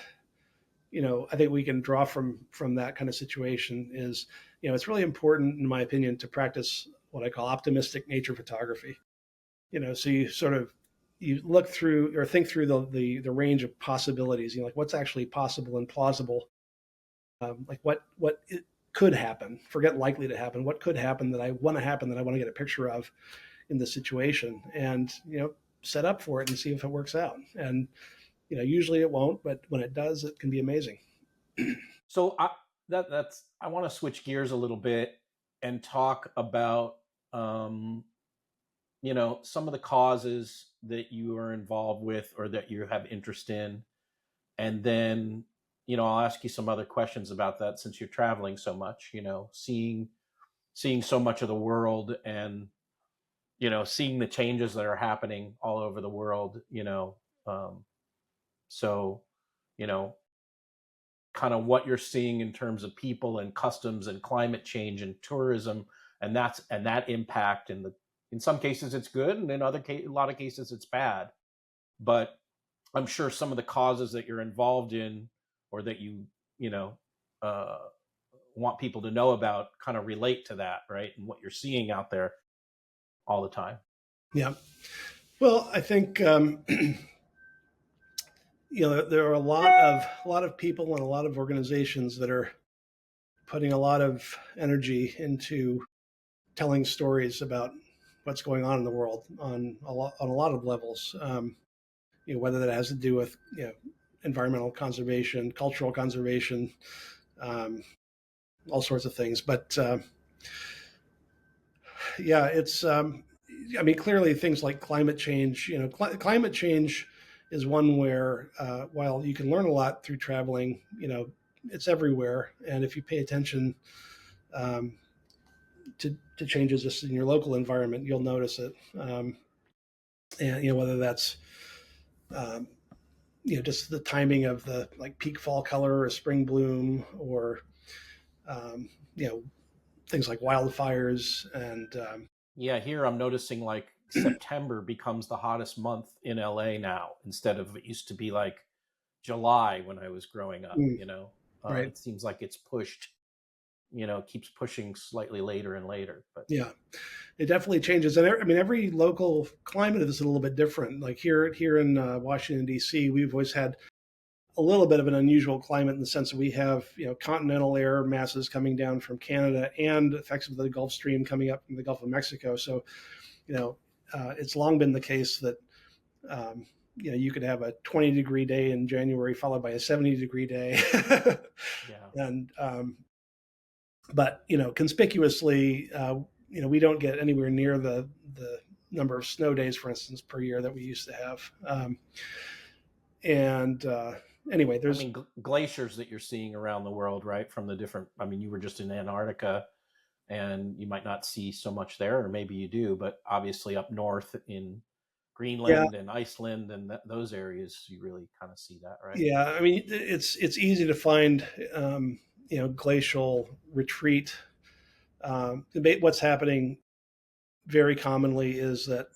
I think we can draw from that kind of situation is, it's really important, in my opinion, to practice what I call optimistic nature photography. So you sort of you look through or think through the range of possibilities. Like what's actually possible and plausible. Like what it could happen. Forget likely to happen. What could happen that I want to happen that I want to get a picture of in this situation, and set up for it and see if it works out. And usually it won't, but when it does, it can be amazing. So I want to switch gears a little bit and talk about some of the causes that you are involved with or that you have interest in, and then I'll ask you some other questions about that since you're traveling so much. Seeing so much of the world and seeing the changes that are happening all over the world. Um, so you know kind of what you're seeing in terms of people and customs and climate change and tourism, and that impact. And in some cases it's good, and in a lot of cases it's bad. But I'm sure some of the causes that you're involved in, or that you know uh, want people to know about, kind of relate to that, right? And what you're seeing out there all the time. Yeah. Well, I think there are a lot of people and a lot of organizations that are putting a lot of energy into telling stories about what's going on in the world on a lot of levels. Whether that has to do with environmental conservation, cultural conservation, um, all sorts of things. But yeah, it's clearly things like climate change. Climate change is one where while you can learn a lot through traveling, it's everywhere, and if you pay attention um, to changes just in your local environment, you'll notice it. And whether that's um, just the timing of the like peak fall color or spring bloom, or um, you know things like wildfires and Yeah, here I'm noticing like September becomes the hottest month in LA now, instead of it used to be like July when I was growing up. right. It seems like it's pushed, keeps pushing slightly later and later. But Yeah, it definitely changes, and every local climate is a little bit different. Like here in Washington D.C., we've always had a little bit of an unusual climate in the sense that we have continental air masses coming down from Canada and effects of the Gulf Stream coming up from the Gulf of Mexico. So it's long been the case that um, you could have a 20-degree day in January followed by a 70-degree day, yeah. and but conspicuously, we don't get anywhere near the number of snow days, for instance, per year that we used to have. And anyway, I there's mean, glaciers that you're seeing around the world, right? From the different, I mean, you were just in Antarctica, and you might not see so much there, or maybe you do, but obviously up north in yeah, Greenland and Iceland and those areas, you really kind of see that, right? yeah. It's easy to find glacial retreat. What's happening very commonly is that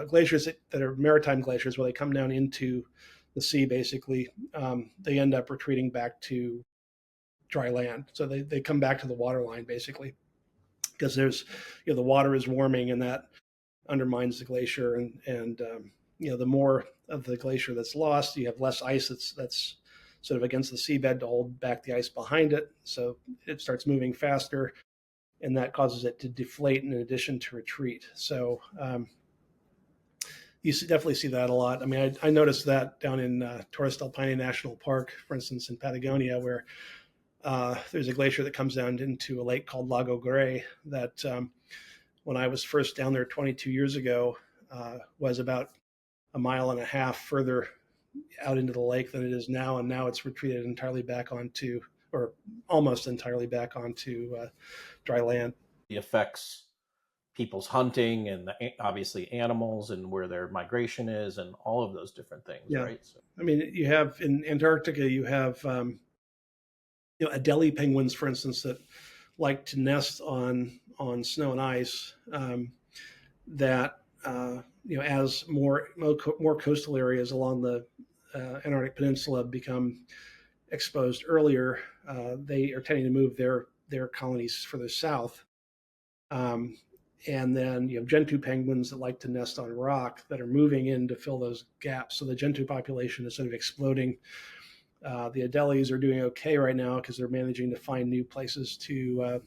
glaciers that are maritime glaciers, where they come down into the sea, basically, they end up retreating back to dry land. So they come back to the water line, basically, because there's, the water is warming, and that undermines the glacier. And the more of the glacier that's lost, you have less ice that's sort of against the seabed to hold back the ice behind it. So it starts moving faster, and that causes it to deflate in addition to retreat. So you definitely see that a lot. I mean, I noticed that down in Torres del Paine National Park, for instance, in Patagonia, where there's a glacier that comes down into a lake called Lago Gray that when I was first down there 22 years ago, was about a mile and a half further out into the lake than it is now. And now it's retreated entirely back onto, or almost entirely back onto dry land. affects people's hunting and obviously animals and where their migration is and all of those different things, Yeah. right? So, I mean, you have in Antarctica, you have Adelie penguins, for instance, that like to nest on snow and ice. That as more coastal areas along the Antarctic Peninsula become exposed earlier, they are tending to move their colonies further south. And then you have gentoo penguins that like to nest on rock that are moving in to fill those gaps. So the gentoo population is sort of exploding. The Adelies are doing okay right now because they're managing to find new places to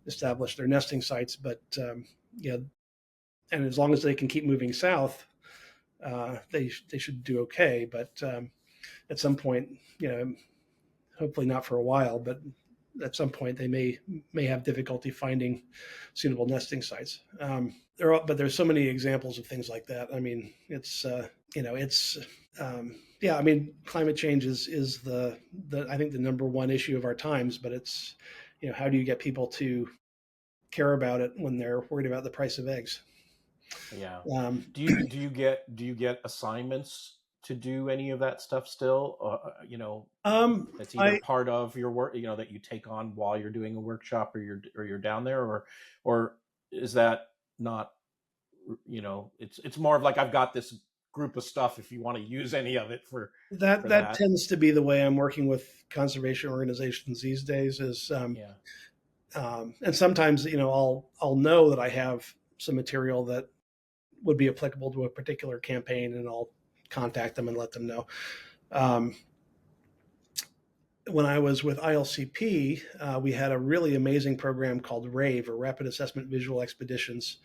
establish their nesting sites. But yeah, and as long as they can keep moving south, they should do okay. But at some point, hopefully not for a while, but at some point they may have difficulty finding suitable nesting sites. But there's so many examples of things like that. I mean, it's yeah. I mean, climate change is the I think the number one issue of our times. But it's how do you get people to care about it when they're worried about the price of eggs? yeah. Do you get assignments to do any of that stuff still? That's either I part of your work, that you take on while you're doing a workshop or you're down there, or is that not, it's more of like, I've got this group of stuff if you want to use any of it for that that. tends to be the way I'm working with conservation organizations these days. Yeah. And sometimes I'll know that I have some material that would be applicable to a particular campaign, and I'll contact them and let them know. When I was with ILCP, we had a really amazing program called RAVE, or Rapid Assessment Visual Expeditions,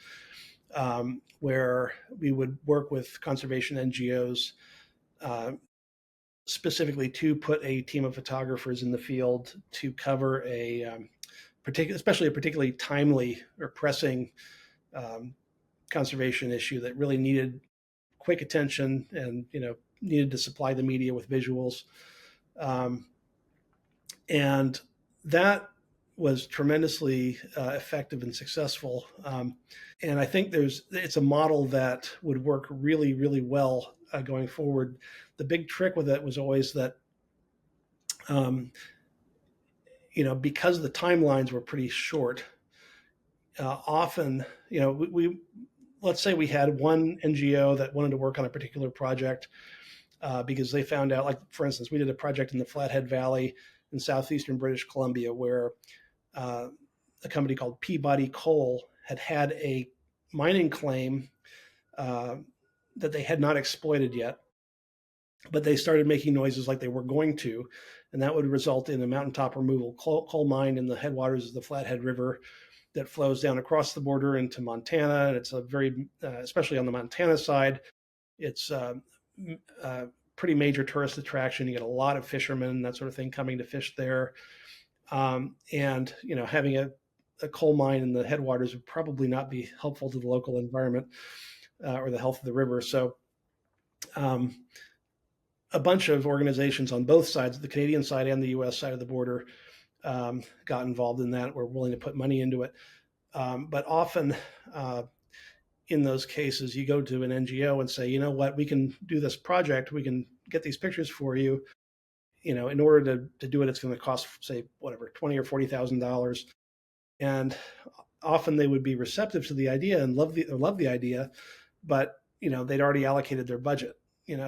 where we would work with conservation NGOs, specifically to put a team of photographers in the field to cover especially a particularly timely or pressing conservation issue that really needed quick attention and needed to supply the media with visuals. And that was tremendously effective and successful. And I think it's a model that would work really, really well going forward. The big trick with it was always that, because the timelines were pretty short, often, let's say we had one NGO that wanted to work on a particular project because they found out, like, for instance, we did a project in the Flathead Valley in southeastern British Columbia where a company called Peabody Coal had a mining claim that they had not exploited yet, but they started making noises like they were going to, and that would result in a mountaintop removal coal mine in the headwaters of the Flathead River that flows down across the border into Montana. And it's a very, especially on the Montana side, it's a pretty major tourist attraction. You get a lot of fishermen, that sort of thing, coming to fish there. And having a coal mine in the headwaters would probably not be helpful to the local environment or the health of the river. So a bunch of organizations on both sides, the Canadian side and the U.S. side of the border, got involved in that, were willing to put money into it. But often in those cases, you go to an NGO and say, you know what, we can do this project, we can get these pictures for you. In order to do it, it's going to cost, say, whatever, $20,000 or $40,000. And often they would be receptive to the idea and love the idea, but they'd already allocated their budget.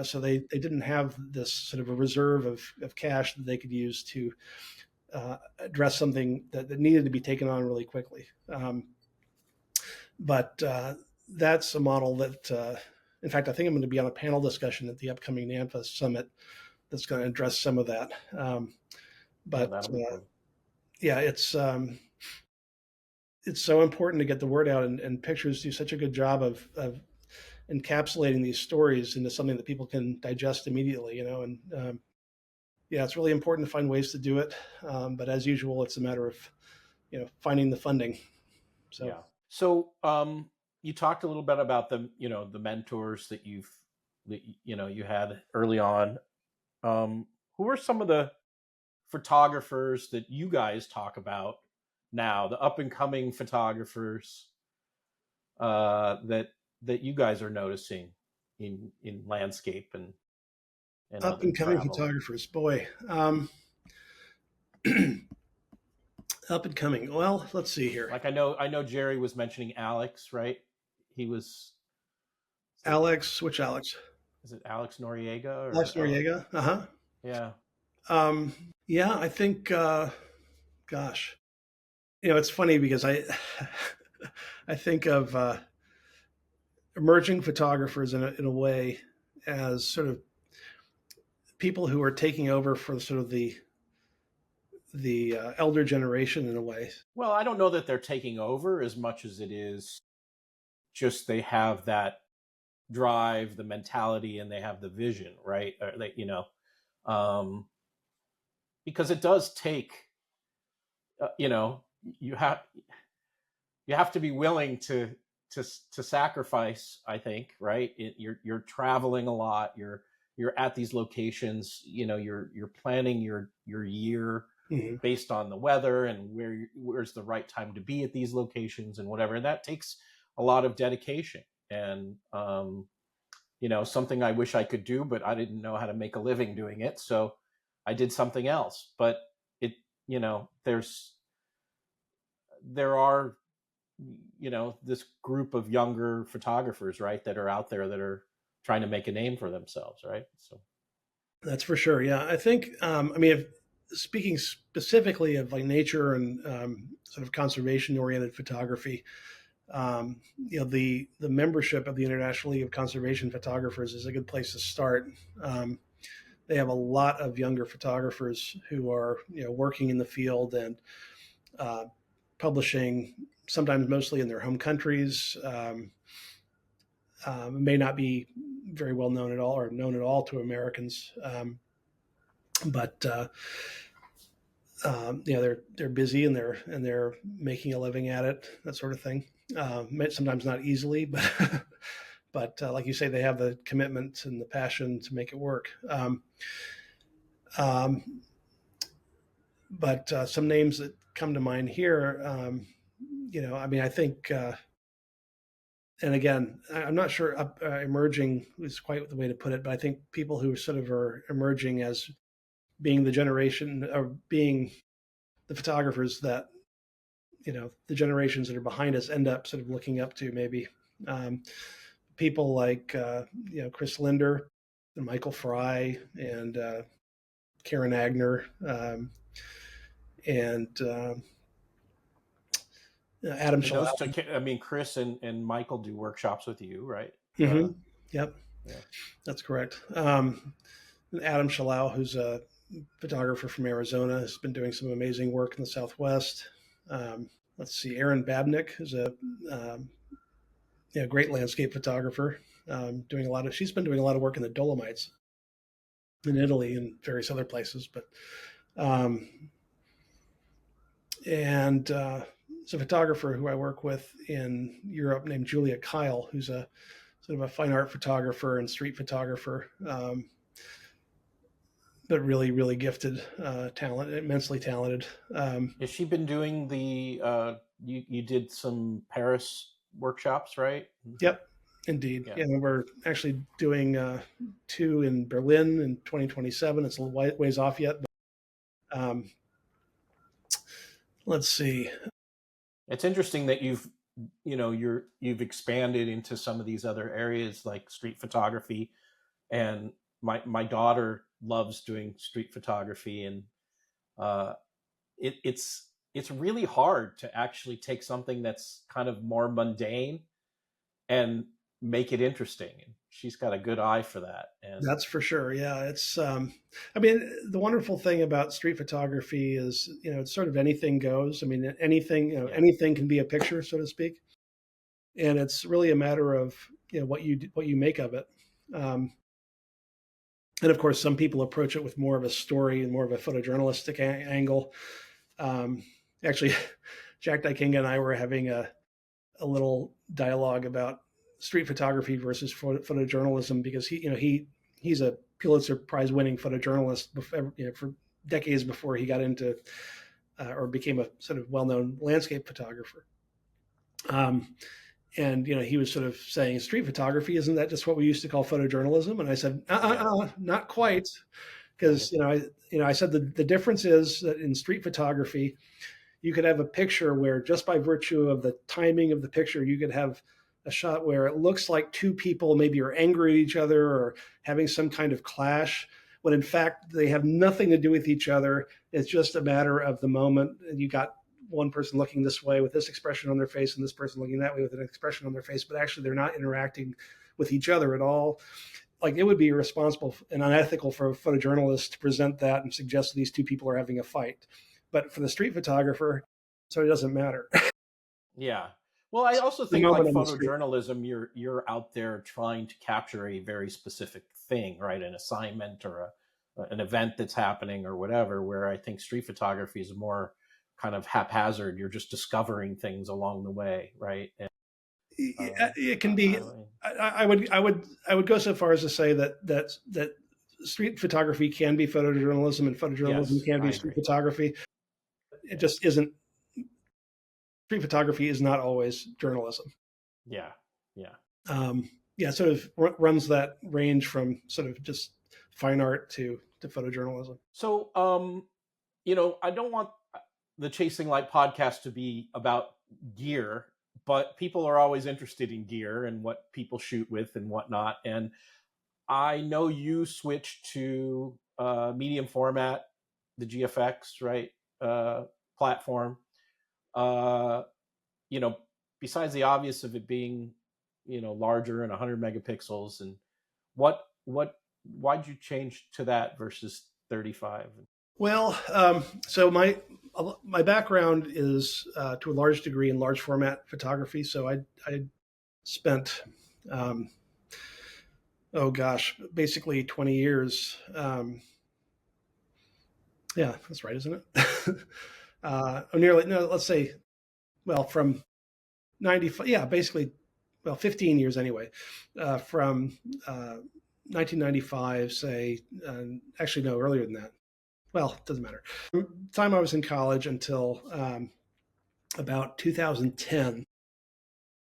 So they didn't have this sort of a reserve of cash that they could use to address something that needed to be taken on really quickly. But that's a model that, in fact, I think I'm going to be on a panel discussion at the upcoming NANFA summit that's going to address some of that. But that'll be cool. Yeah, it's so important to get the word out, and pictures do such a good job of encapsulating these stories into something that people can digest immediately. And yeah, it's really important to find ways to do it. But as usual, it's a matter of finding the funding. So yeah. So you talked a little bit about the mentors that you had early on. Who are some of the photographers that you guys talk about now, the up and coming photographers that you guys are noticing in landscape and Up other and coming travel? photographers, boy. Up and coming. Well, let's see here. Like I know Jerry was mentioning Alex, right? He was Alex, which Alex? Is it Alex Noriega Alex or Noriega. Yeah. Yeah, I think. Gosh, it's funny because I I think of emerging photographers in a way as sort of people who are taking over for sort of the elder generation in a way. Well, I don't know that they're taking over as much as it is just they have that drive, the mentality, and they have the vision, right? Or they, because it does take, you have to be willing to sacrifice. I think, right? You're traveling a lot. You're at these locations. You're planning your year Mm-hmm. based on the weather and where's the right time to be at these locations and whatever. And that takes a lot of dedication and something I wish I could do, but I didn't know how to make a living doing it, so I did something else. But it there are this group of younger photographers, right, that are out there that are trying to make a name for themselves, right? So that's for sure. Yeah, I think. Speaking specifically of like nature and sort of conservation-oriented photography, the membership of the International League of Conservation Photographers is a good place to start. They have a lot of younger photographers who are working in the field and publishing, sometimes mostly in their home countries. May not be very well known at all or known at all to Americans. But they're busy and they're making a living at it, that sort of thing. Sometimes not easily, but like you say, they have the commitment and the passion to make it work. But some names that come to mind here, I think, and again, I'm not sure emerging is quite the way to put it, but I think people who sort of are emerging as being the generation or being the photographers that the generations that are behind us end up sort of looking up to, maybe people like Chris Linder and Michael Fry and Karen Agner and Adam Shalal. Chris and Michael do workshops with you, right? Mm-hmm. Yep. Yeah. That's correct. Adam Shalal, who's a photographer from Arizona, has been doing some amazing work in the Southwest. Let's see, Erin Babnick, who's a great landscape photographer, she's been doing a lot of work in the Dolomites in Italy and various other places. But it's a photographer who I work with in Europe named Julia Kyle, who's a sort of a fine art photographer and street photographer. But really, really gifted, immensely talented. Has she been doing the? You did some Paris workshops, right? Yep, indeed. Yeah, and we're actually doing 2 in Berlin in 2027. It's a little ways off yet. But, let's see. It's interesting that you've expanded into some of these other areas like street photography, and my daughter loves doing street photography, and it's really hard to actually take something that's kind of more mundane and make it interesting. And she's got a good eye for that. And that's for sure. Yeah, it's the wonderful thing about street photography is it's sort of anything goes. Anything anything can be a picture, so to speak, and it's really a matter of what you make of it. And of course, some people approach it with more of a story and more of a photojournalistic angle. Actually, Jack Dykinga and I were having a little dialogue about street photography versus photojournalism, because he's a Pulitzer Prize winning photojournalist for decades before he got into or became a sort of well-known landscape photographer. And he was sort of saying, street photography, isn't that just what we used to call photojournalism? And I said, not quite, because I said the difference is that in street photography, you could have a picture where just by virtue of the timing of the picture, you could have a shot where it looks like two people maybe are angry at each other or having some kind of clash, when in fact they have nothing to do with each other. It's just a matter of the moment. And you got one person looking this way with this expression on their face and this person looking that way with an expression on their face, but actually they're not interacting with each other at all. Like, it would be irresponsible and unethical for a photojournalist to present that and suggest these two people are having a fight. But for the street photographer, so it doesn't matter. Yeah. Well, I also think like photojournalism, you're out there trying to capture a very specific thing, right? An assignment or an event that's happening or whatever, where I think street photography is more kind of haphazard. You're just discovering things along the way, right? And, it can be. I would go so far as to say that street photography can be photojournalism and photojournalism can be street photography. It just isn't. Street photography is not always journalism. Yeah. Sort of runs that range from sort of just fine art to photojournalism. So, I don't want the Chasing Light podcast to be about gear, but people are always interested in gear and what people shoot with and whatnot. And I know you switched to medium format, the GFX, right, platform. Besides the obvious of it being, larger and 100 megapixels, and why'd you change to that versus 35? Well, so my background is to a large degree in large format photography. So I spent, basically 20 years. Yeah, that's right, isn't it? Let's say, from 95, basically, 15 years anyway, from 1995, say, actually, no, earlier than that. Well, it doesn't matter. From the time I was in college until about 2010,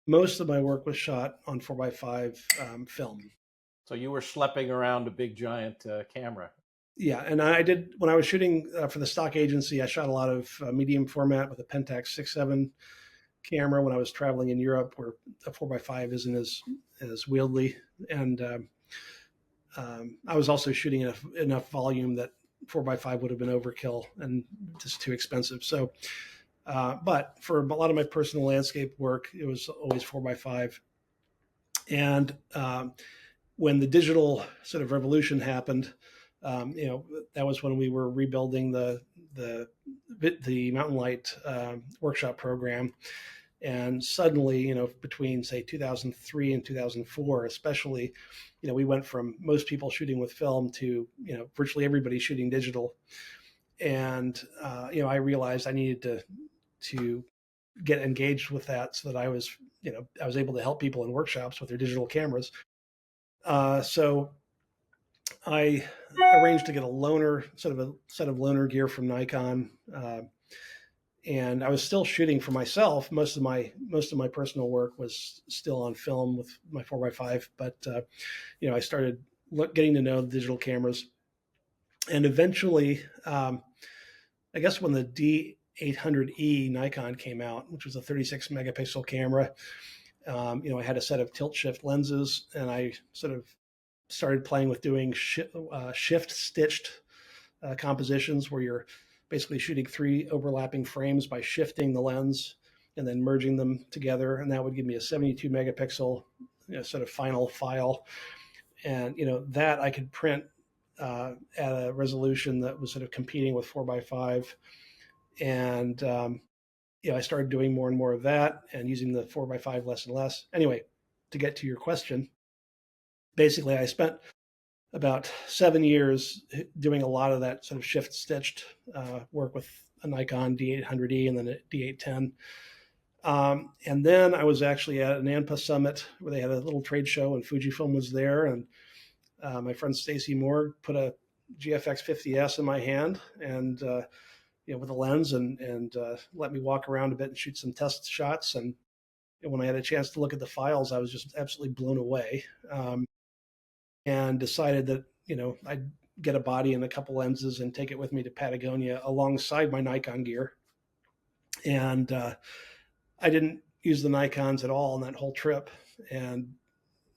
most of my work was shot on 4x5 film. So you were schlepping around a big giant camera. Yeah, and I did, when I was shooting for the stock agency, I shot a lot of medium format with a Pentax 6.7 camera when I was traveling in Europe, where a 4x5 isn't as wieldy. And I was also shooting enough volume that 4x5 would have been overkill and just too expensive. So, but for a lot of my personal landscape work, it was always 4x5. And when the digital sort of revolution happened, that was when we were rebuilding the Mountain Light workshop program. And suddenly, between say 2003 and 2004, especially, we went from most people shooting with film to, virtually everybody shooting digital. And, I realized I needed to get engaged with that so that I was able to help people in workshops with their digital cameras. So I arranged to get a set of loaner gear from Nikon. And I was still shooting for myself. Most of my personal work was still on film with my 4x5, but I started getting to know the digital cameras, and eventually, I guess when the D800E Nikon came out, which was a 36 megapixel camera, I had a set of tilt shift lenses, and I sort of started playing with doing shift stitched compositions where you're basically shooting 3 overlapping frames by shifting the lens and then merging them together. And that would give me a 72 megapixel sort of final file. And, that I could print at a resolution that was sort of competing with 4x5. And, I started doing more and more of that and using the 4x5 less and less. Anyway, to get to your question, basically I spent about 7 years doing a lot of that sort of shift stitched work with a Nikon D800E and then a D810. And then I was actually at an ANPA summit where they had a little trade show and Fujifilm was there. And my friend Stacy Moore put a GFX 50S in my hand and with a lens and let me walk around a bit and shoot some test shots. And when I had a chance to look at the files, I was just absolutely blown away, and decided that I'd get a body and a couple lenses and take it with me to Patagonia alongside my Nikon gear. And I didn't use the Nikons at all on that whole trip, and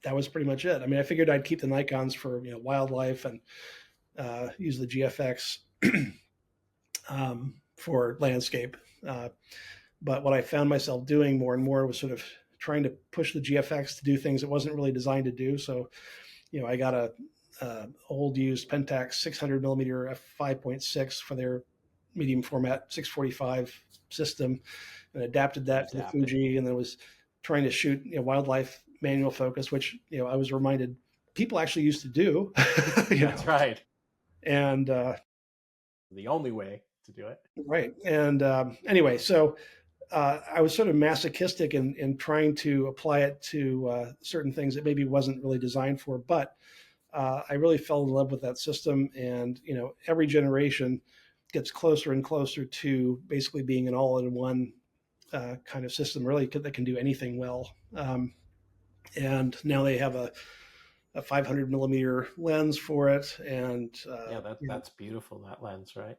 that was pretty much it. I mean, I figured I'd keep the Nikons for wildlife and use the GFX for landscape. But what I found myself doing more and more was sort of trying to push the GFX to do things it wasn't really designed to do. So, I got a old used Pentax 600 millimeter f5.6 for their medium format 645 system, and adapted that to the Fuji, and then was trying to shoot wildlife manual focus, which I was reminded people actually used to do. That's right. And the only way to do it. Right. And anyway, so I was sort of masochistic in trying to apply it to certain things that maybe wasn't really designed for, but I really fell in love with that system. And every generation gets closer and closer to basically being an all-in-one kind of system, really, that can do anything well. And now they have a 500 millimeter lens for it, and that's beautiful, that lens, right?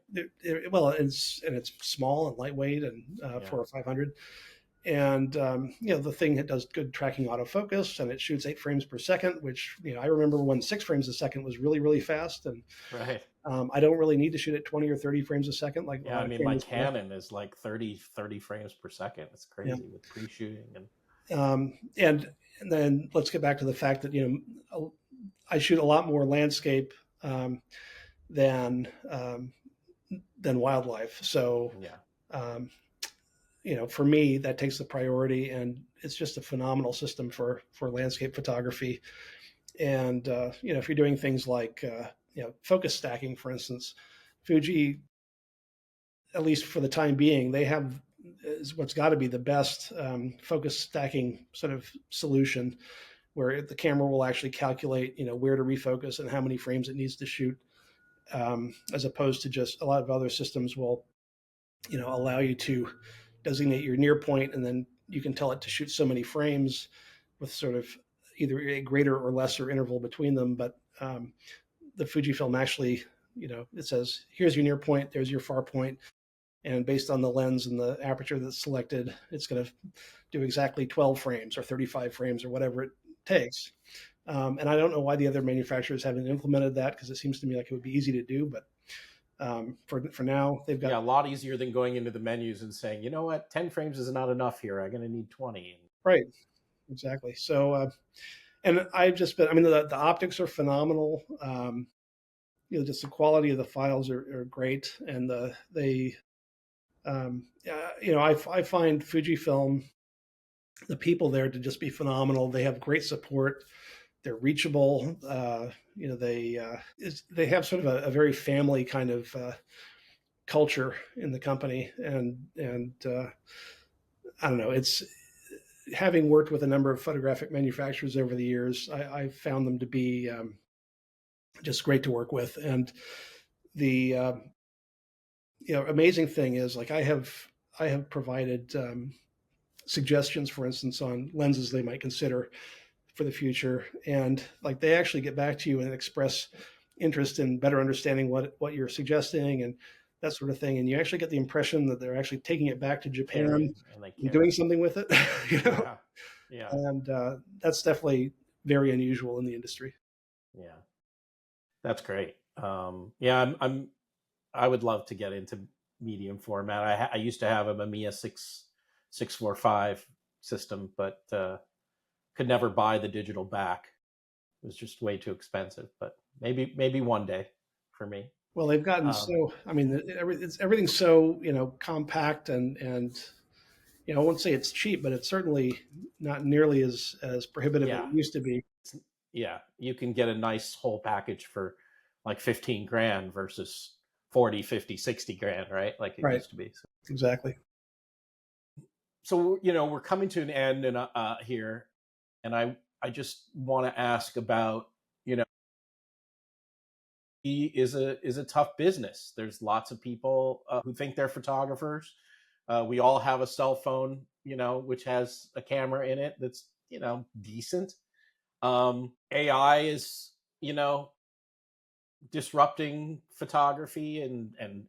Well, it's small and lightweight, and for a 500, and the thing that does good tracking autofocus, and it shoots 8 frames per second, which I remember when 6 frames a second was really, really fast, and right. I don't really need to shoot at 20 or 30 frames a second. Like, I mean, my Canon is like 30 frames per second. It's crazy with pre-shooting and then let's get back to the fact that I shoot a lot more landscape than wildlife. So for me, that takes the priority, and it's just a phenomenal system for landscape photography. And if you're doing things like focus stacking, for instance, Fuji, at least for the time being, they have is what's got to be the best focus stacking sort of solution, where the camera will actually calculate where to refocus and how many frames it needs to shoot, as opposed to just a lot of other systems will allow you to designate your near point, and then you can tell it to shoot so many frames with sort of either a greater or lesser interval between them. But the Fujifilm actually, it says, here's your near point, there's your far point, and based on the lens and the aperture that's selected, it's going to do exactly 12 frames or 35 frames or whatever it takes. And I don't know why the other manufacturers haven't implemented that, because it seems to me like it would be easy to do. But for now, they've got a lot easier than going into the menus and saying, 10 frames is not enough here. I'm going to need 20. Right. Exactly. So, and I've just been, I mean, the optics are phenomenal. Just the quality of the files are great. And I find Fujifilm, the people there, to just be phenomenal. They have great support. They're reachable. They have sort of a very family kind of culture in the company, and I don't know. It's, having worked with a number of photographic manufacturers over the years, I found them to be just great to work with. And the amazing thing is, like, I have provided suggestions, for instance, on lenses they might consider for the future, and like, they actually get back to you and express interest in better understanding what you're suggesting and that sort of thing. And you actually get the impression that they're actually taking it back to Japan and doing something with it. Yeah. And that's definitely very unusual in the industry. Yeah, that's great. I would love to get into medium format. I used to have a Mamiya 645 system, but could never buy the digital back. It was just way too expensive. But maybe one day for me. Well, they've gotten so, I mean, everything's so compact, and I won't say it's cheap, but it's certainly not nearly as prohibitive as it used to be. You can get a nice whole package for like 15 grand versus 40, 50, 60 grand, right? Like it used to be. So. Exactly. So, we're coming to an end here, and I just want to ask about, is a tough business. There's lots of people who think they're photographers. We all have a cell phone, which has a camera in it that's decent. AI is disrupting photography and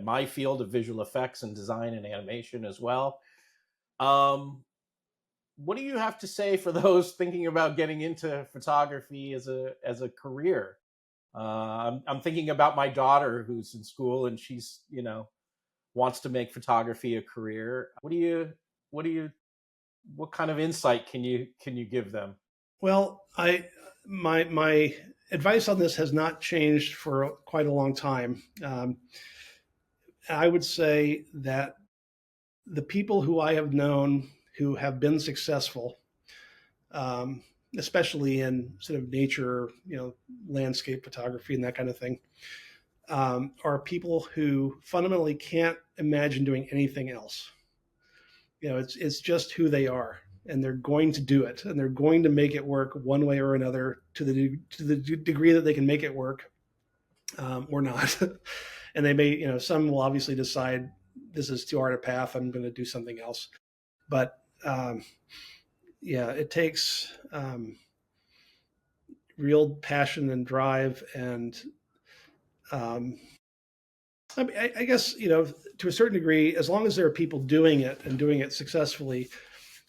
my field of visual effects and design and animation as well. What do you have to say for those thinking about getting into photography as a career? I'm thinking about my daughter who's in school and she's wants to make photography a career. What do you what kind of insight can you give them? Well, my advice on this has not changed for quite a long time. I would say that the people who I have known who have been successful, especially in sort of nature, landscape photography and that kind of thing, are people who fundamentally can't imagine doing anything else. It's just who they are, and they're going to do it, and they're going to make it work one way or another to the degree that they can make it work, or not. And they may, some will obviously decide this is too hard a path. I'm going to do something else. But it takes real passion and drive, and I guess to a certain degree, as long as there are people doing it and doing it successfully,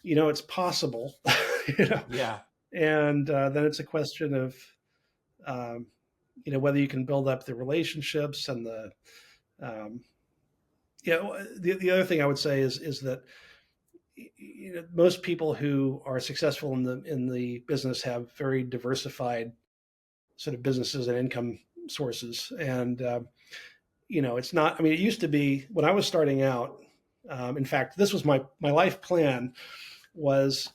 it's possible. Yeah. And then it's a question of whether you can build up the relationships and the other thing I would say is that most people who are successful in the business have very diversified sort of businesses and income sources. And it's not. I mean, it used to be when I was starting out. In fact, this was my life plan was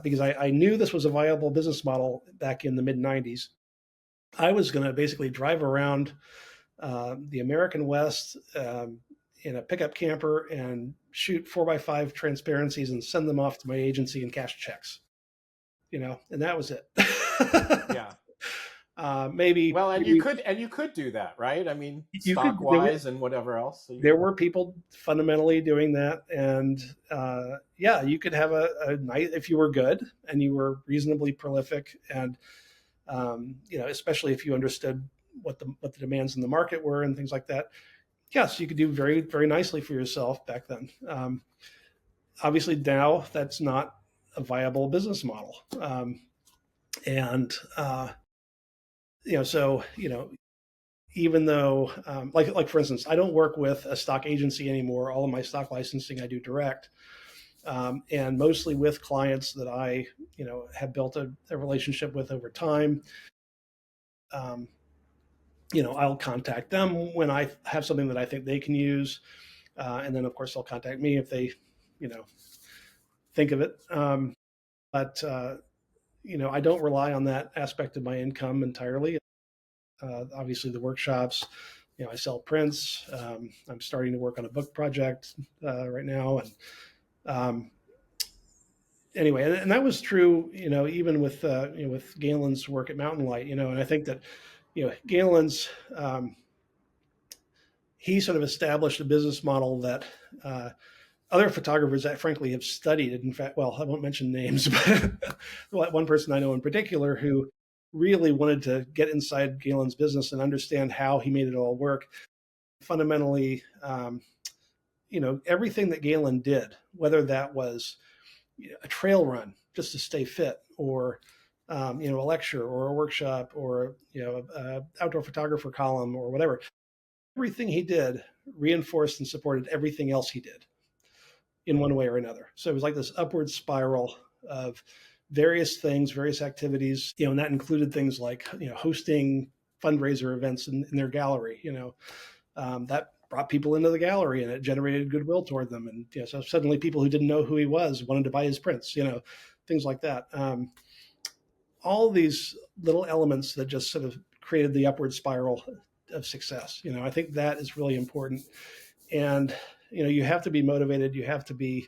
because I knew this was a viable business model back in the mid '90s. I was going to basically drive around the American West in a pickup camper and shoot 4x5 transparencies and send them off to my agency and cash checks, and that was it. Yeah. Maybe. Well, and you could do that, right? I mean, stock wise and whatever else. So there were people fundamentally doing that, and you could have a night if you were good and you were reasonably prolific, and especially if you understood what the demands in the market were and things like that. Yes, you could do very, very nicely for yourself back then. Obviously, now that's not a viable business model, and even though, like for instance, I don't work with a stock agency anymore. All of my stock licensing I do direct, and mostly with clients that I, have built a relationship with over time. I'll contact them when I have something that I think they can use, and then of course they'll contact me if they, think of it. But I don't rely on that aspect of my income entirely. Obviously, the workshops, I sell prints. I'm starting to work on a book project right now, and anyway, and that was true, even with with Galen's work at Mountain Light, and I think that Galen's he sort of established a business model that other photographers that frankly have studied. In fact, well, I won't mention names, but one person I know in particular who really wanted to get inside Galen's business and understand how he made it all work. Fundamentally, everything that Galen did, whether that was a trail run just to stay fit, or a lecture or a workshop, or a outdoor photographer column or whatever, everything he did reinforced and supported everything else he did in one way or another. So it was like this upward spiral of various things, various activities, and that included things like, hosting fundraiser events in their gallery, that brought people into the gallery and it generated goodwill toward them. And so suddenly people who didn't know who he was wanted to buy his prints, things like that. All these little elements that just sort of created the upward spiral of success. I think that is really important. And, you have to be motivated. You have to be,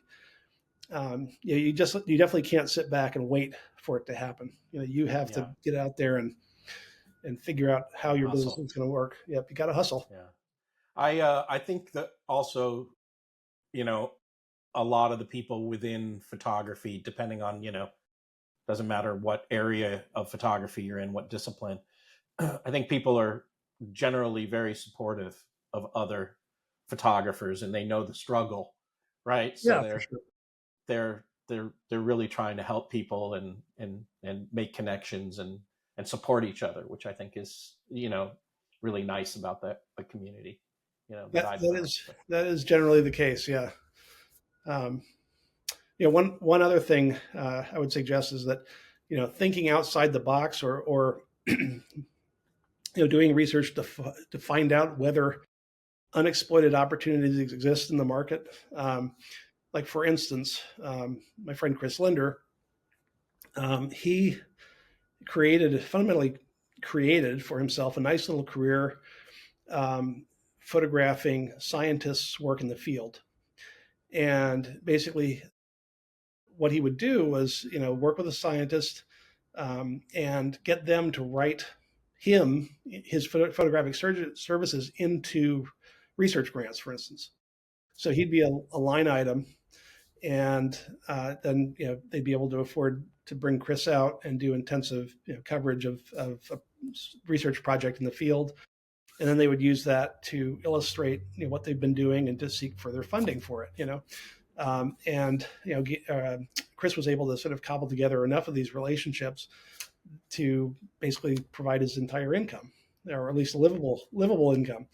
you definitely can't sit back and wait for it to happen. You have to get out there and, and figure out how your business Hustle. is going to work. Yep, you got to hustle. Yeah. I think that also, you know, a lot of the people within photography, depending on, doesn't matter what area of photography you're in, what discipline, I think people are generally very supportive of other photographers, and they know the struggle, right? So Yeah, for sure. they're really trying to help people and make connections and support each other, which I think is, really nice about the community, that I've found. So, That is generally the case. Yeah. Um, one other thing I would suggest is that, thinking outside the box, or doing research to find out whether unexploited opportunities exist in the market. Like, for instance, my friend Chris Linder, he fundamentally created for himself a nice little career photographing scientists' work in the field. And basically, what he would do was, work with a scientist and get them to write his photographic services into research grants, for instance. So he'd be a line item, and then they'd be able to afford to bring Chris out and do intensive coverage of a research project in the field, and then they would use that to illustrate what they've been doing and to seek further funding for it. Chris was able to sort of cobble together enough of these relationships to basically provide his entire income, or at least a livable income.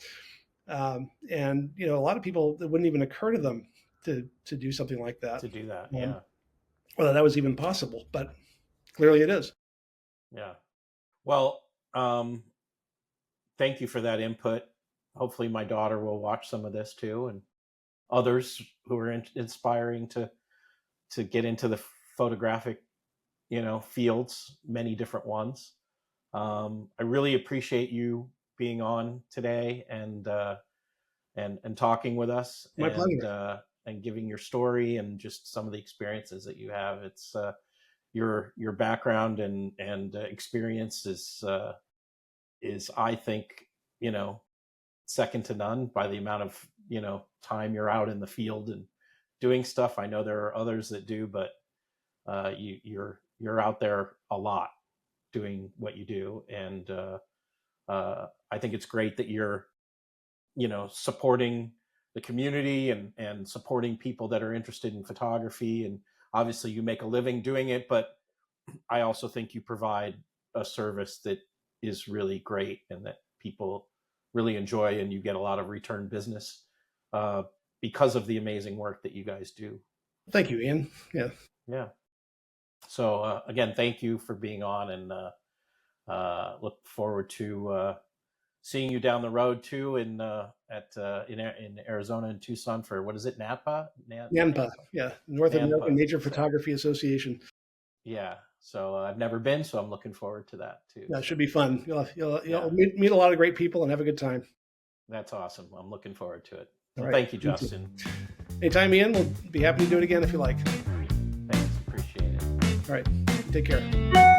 And a lot of people, it wouldn't even occur to them to do something like that. To do that, yeah. Whether that was even possible, but clearly it is. Yeah. Well, thank you for that input. Hopefully my daughter will watch some of this too, and others who are inspiring to get into the photographic, fields, many different ones. I really appreciate you being on today and talking with us. My pleasure. And giving your story and just some of the experiences that you have. It's your background and experience is I think, second to none by the amount of, time you're out in the field and doing stuff. I know there are others that do, but you're out there a lot doing what you do. And I think it's great that you're, supporting the community and supporting people that are interested in photography. And obviously you make a living doing it, but I also think you provide a service that is really great and that people really enjoy, and you get a lot of return business because of the amazing work that you guys do. Thank you, Ian. Yeah. Yeah. So again, thank you for being on, and look forward to seeing you down the road too in Arizona and Tucson for, what is it, NAPA? NANPA, yeah, North American Nature Photography Association. Yeah, so I've never been, so I'm looking forward to that too. Yeah, it should be fun. You'll meet a lot of great people and have a good time. That's awesome. I'm looking forward to it. Right. Thank you, Justin. Anytime, Ian. We'll be happy to do it again if you like. Thanks. Appreciate it. All right. Take care.